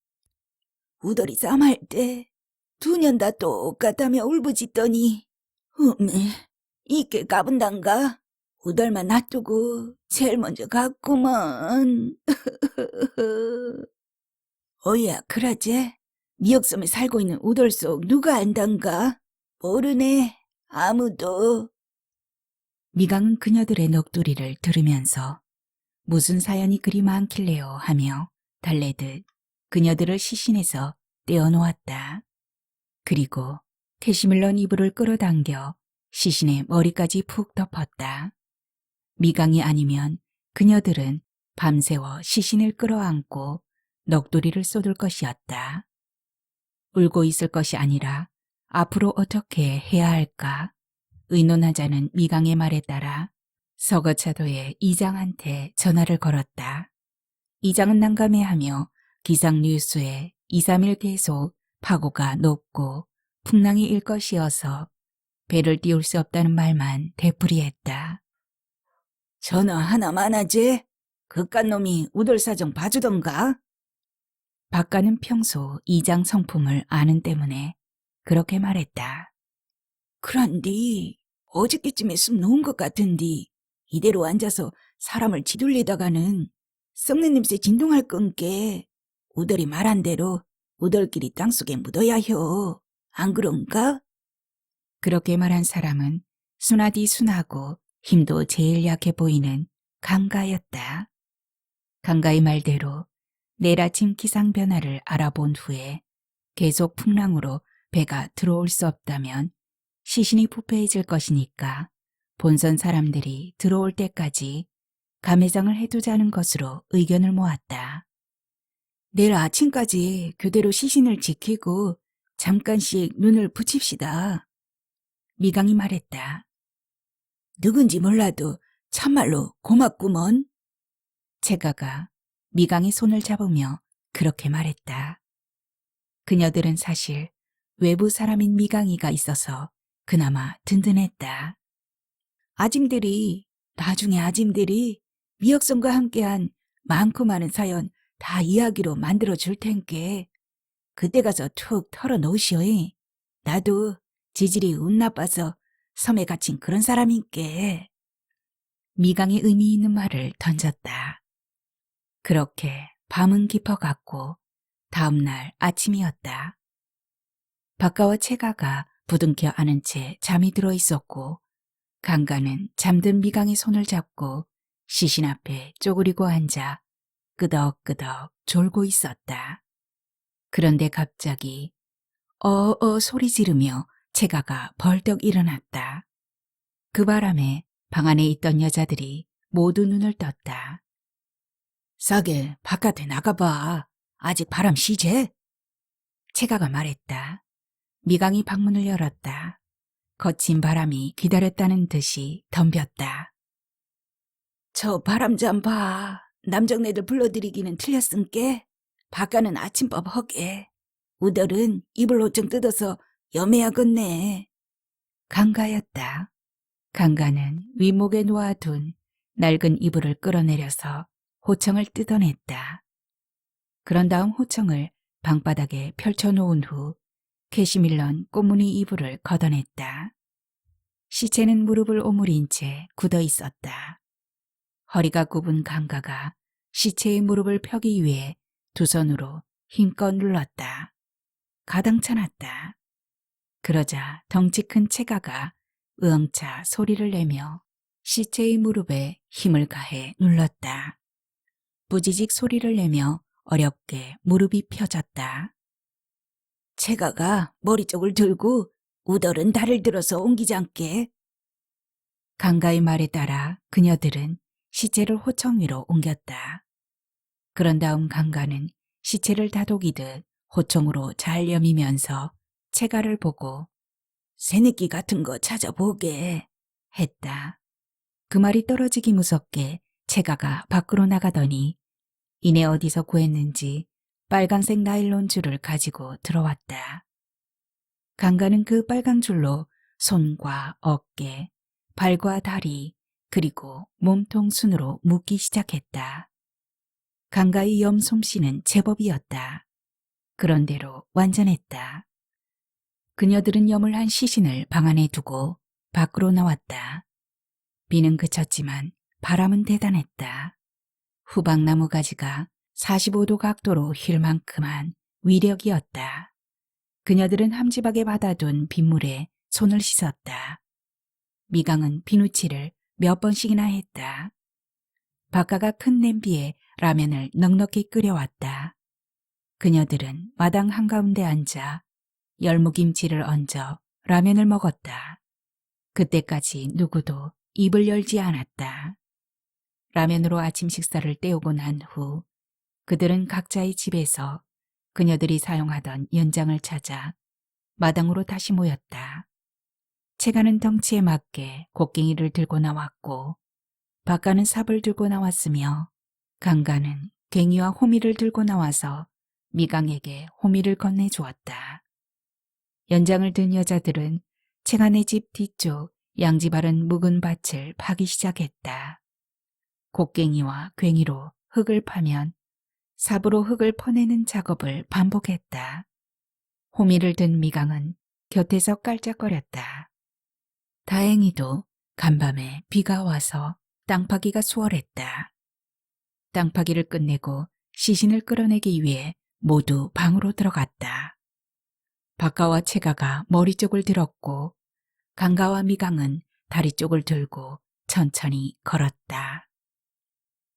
우덜이 쌈할 때 두 년 다 똑같다며 울부짖더니 어메, 이게 가분단가? 우덜만 놔두고 제일 먼저 갔구먼. 어이야, 그러지? 미역섬에 살고 있는 우덜 속 누가 안단가? 모르네, 아무도. 미강은 그녀들의 넋두리를 들으면서 무슨 사연이 그리 많길래요 하며 달래듯 그녀들을 시신에서 떼어놓았다. 그리고 캐시밀런 이불을 끌어당겨 시신의 머리까지 푹 덮었다. 미강이 아니면 그녀들은 밤새워 시신을 끌어안고 넋두리를 쏟을 것이었다. 울고 있을 것이 아니라 앞으로 어떻게 해야 할까 의논하자는 미강의 말에 따라 서거차도의 이장한테 전화를 걸었다. 이장은 난감해하며 기상 뉴스에 2, 3일 계속 파고가 높고 풍랑이 일 것이어서 배를 띄울 수 없다는 말만 되풀이했다. 전화 하나만 하지? 그깟 놈이 우덜 사정 봐주던가? 박가는 평소 이장 성품을 아는 때문에 그렇게 말했다. 그런디 어저께쯤에 숨 놓은 것 같은디 이대로 앉아서 사람을 짓돌리다가는 썩는 냄새 진동할 건께 우덜이 말한 대로 우덜끼리 땅속에 묻어야 혀. 안 그런가? 그렇게 말한 사람은 순하디 순하고 힘도 제일 약해 보이는 강가였다. 강가의 말대로 내일 아침 기상 변화를 알아본 후에 계속 풍랑으로 배가 들어올 수 없다면 시신이 부패해질 것이니까 본선 사람들이 들어올 때까지 감회장을 해두자는 것으로 의견을 모았다. 내일 아침까지 교대로 시신을 지키고 잠깐씩 눈을 붙입시다. 미강이 말했다. 누군지 몰라도 참말로 고맙구먼. 채가가 미강의 손을 잡으며 그렇게 말했다. 그녀들은 사실 외부 사람인 미강이가 있어서 그나마 든든했다. 나중에 아짐들이 미역성과 함께한 많고 많은 사연 다 이야기로 만들어 줄 텐께 그때 가서 툭 털어놓으시오이. 나도 지질이 운 나빠서 섬에 갇힌 그런 사람인께. 미강의 의미 있는 말을 던졌다. 그렇게 밤은 깊어갔고 다음날 아침이었다. 박가와 채가가 부둥켜 안은 채 잠이 들어 있었고 강가는 잠든 미강의 손을 잡고 시신 앞에 쪼그리고 앉아 끄덕끄덕 졸고 있었다. 그런데 갑자기 소리 지르며 채가가 벌떡 일어났다. 그 바람에 방 안에 있던 여자들이 모두 눈을 떴다. 싸게 바깥에 나가봐. 아직 바람 시제? 채가가 말했다. 미강이 방문을 열었다. 거친 바람이 기다렸다는 듯이 덤볐다. 저 바람 좀 봐. 남정네들 불러들이기는 틀렸은께. 바깥은 아침밥 허게. 우덜은 이불 호청 뜯어서 염해야겠네. 강가였다. 강가는 윗목에 놓아둔 낡은 이불을 끌어내려서 호청을 뜯어냈다. 그런 다음 호청을 방바닥에 펼쳐놓은 후 캐시밀런 꽃무늬 이불을 걷어냈다. 시체는 무릎을 오므린 채 굳어 있었다. 허리가 굽은 강가가 시체의 무릎을 펴기 위해 두 손으로 힘껏 눌렀다. 가당찮았다. 그러자 덩치 큰 채가가 으엉차 소리를 내며 시체의 무릎에 힘을 가해 눌렀다. 부지직 소리를 내며 어렵게 무릎이 펴졌다. 채가가 머리 쪽을 들고 우덜은 다리를 들어서 옮기지 않게. 강가의 말에 따라 그녀들은 시체를 호청 위로 옮겼다. 그런 다음 강가는 시체를 다독이듯 호청으로 잘 여미면서 채가를 보고 새내기 같은 거 찾아보게. 했다. 그 말이 떨어지기 무섭게 채가가 밖으로 나가더니 이내 어디서 구했는지 빨간색 나일론 줄을 가지고 들어왔다. 강가는 그 빨간 줄로 손과 어깨, 발과 다리, 그리고 몸통 순으로 묶기 시작했다. 강가의 염 솜씨는 제법이었다. 그런대로 완전했다. 그녀들은 염을 한 시신을 방 안에 두고 밖으로 나왔다. 비는 그쳤지만 바람은 대단했다. 후방나무 가지가 45도 각도로 휠 만큼한 위력이었다. 그녀들은 함지박에 받아둔 빗물에 손을 씻었다. 미강은 비누칠을 몇 번씩이나 했다. 박가가 큰 냄비에 라면을 넉넉히 끓여왔다. 그녀들은 마당 한가운데 앉아 열무김치를 얹어 라면을 먹었다. 그때까지 누구도 입을 열지 않았다. 라면으로 아침 식사를 때우고 난 후 그들은 각자의 집에서 그녀들이 사용하던 연장을 찾아 마당으로 다시 모였다. 채가는 덩치에 맞게 곡괭이를 들고 나왔고 박가는 삽을 들고 나왔으며 강가는 괭이와 호미를 들고 나와서 미강에게 호미를 건네주었다. 연장을 든 여자들은 채간의 집 뒤쪽 양지 바른 묵은 밭을 파기 시작했다. 곡괭이와 괭이로 흙을 파면 삽으로 흙을 퍼내는 작업을 반복했다. 호미를 든 미강은 곁에서 깔짝거렸다. 다행히도 간밤에 비가 와서 땅 파기가 수월했다. 땅 파기를 끝내고 시신을 끌어내기 위해 모두 방으로 들어갔다. 박가와 채가가 머리 쪽을 들었고 강가와 미강은 다리 쪽을 들고 천천히 걸었다.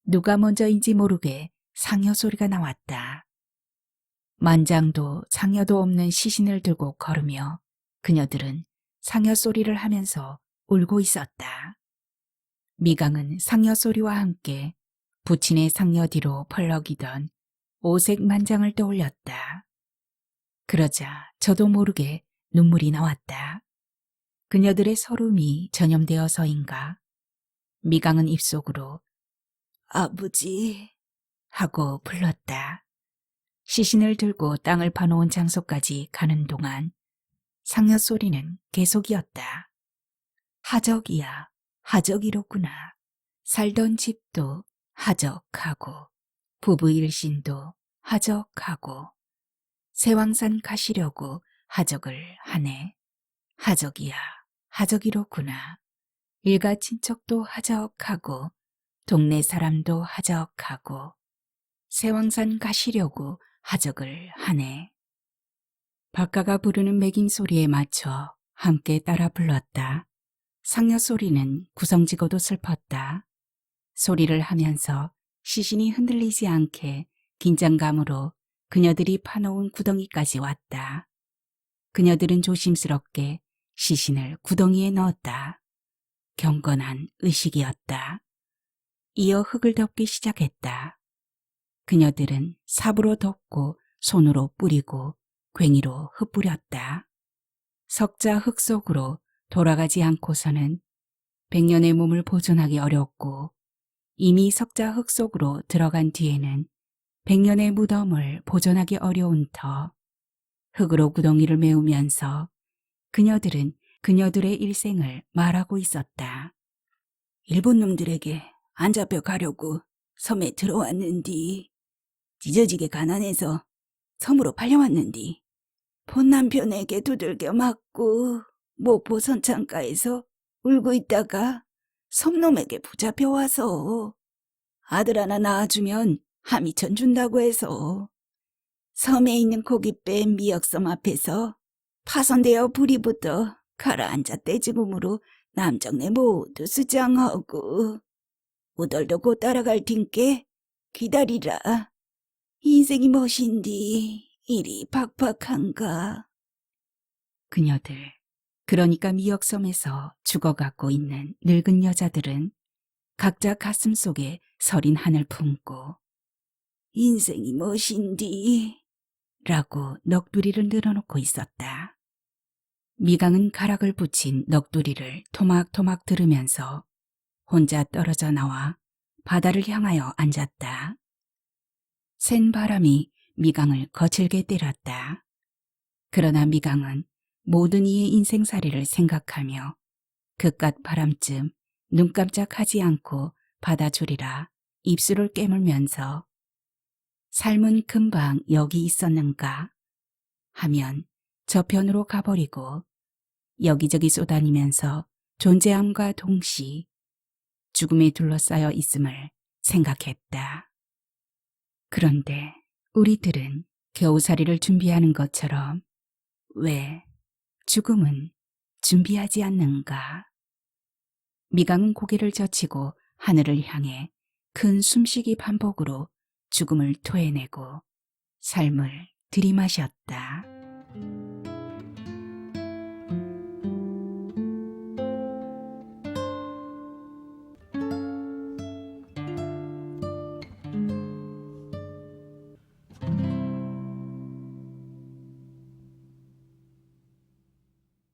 누가 먼저인지 모르게 상여 소리가 나왔다. 만장도 상여도 없는 시신을 들고 걸으며 그녀들은 상여 소리를 하면서 울고 있었다. 미강은 상여 소리와 함께 부친의 상여 뒤로 펄럭이던 오색 만장을 떠올렸다. 그러자 저도 모르게 눈물이 나왔다. 그녀들의 서름이 전염되어서인가 미강은 입속으로 아버지. 하고 불렀다. 시신을 들고 땅을 파놓은 장소까지 가는 동안 상여 소리는 계속이었다. 하적이야, 하적이로구나. 살던 집도 하적하고 부부 일신도 하적하고 세왕산 가시려고 하적을 하네. 하적이야, 하적이로구나. 일가 친척도 하적하고 동네 사람도 하적하고 세왕산 가시려고 하적을 하네. 박가가 부르는 매김 소리에 맞춰 함께 따라 불렀다. 상여 소리는 구성지고도 슬펐다. 소리를 하면서 시신이 흔들리지 않게 긴장감으로 그녀들이 파놓은 구덩이까지 왔다. 그녀들은 조심스럽게 시신을 구덩이에 넣었다. 경건한 의식이었다. 이어 흙을 덮기 시작했다. 그녀들은 삽으로 덮고 손으로 뿌리고 괭이로 흩뿌렸다. 석자 흙 속으로 돌아가지 않고서는 100년의 몸을 보존하기 어렵고 이미 석자 흙 속으로 들어간 뒤에는 100년의 무덤을 보존하기 어려운 터 흙으로 구덩이를 메우면서 그녀들은 그녀들의 일생을 말하고 있었다. 일본 놈들에게 안 잡혀 가려고 섬에 들어왔는디. 찢어지게 가난해서 섬으로 팔려왔는디. 본 남편에게 두들겨 맞고 목포 선창가에서 울고 있다가 섬놈에게 붙잡혀 와서 아들 하나 낳아주면 하미천 준다고 해서 섬에 있는 고깃배 미역섬 앞에서 파손되어 불이 붙어 가라앉아 떼지금으로 남정네 모두 수장하고 우덜도 곧 따라갈 팀께 기다리라. 인생이 멋인디 일이 팍팍한가. 그녀들, 그러니까 미역섬에서 죽어가고 있는 늙은 여자들은 각자 가슴 속에 서린 한을 품고 인생이 멋인디 라고 넋두리를 늘어놓고 있었다. 미강은 가락을 붙인 넋두리를 토막토막 들으면서 혼자 떨어져 나와 바다를 향하여 앉았다. 센 바람이 미강을 거칠게 때렸다. 그러나 미강은 모든 이의 인생살이를 생각하며 그깟 바람쯤 눈 깜짝하지 않고 받아주리라 입술을 깨물면서 삶은 금방 여기 있었는가 하면 저편으로 가버리고 여기저기 쏘다니면서 존재함과 동시 죽음에 둘러싸여 있음을 생각했다. 그런데 우리들은 겨우살이를 준비하는 것처럼 왜 죽음은 준비하지 않는가? 미강은 고개를 젖히고 하늘을 향해 큰 숨쉬기 반복으로 죽음을 토해내고 삶을 들이마셨다.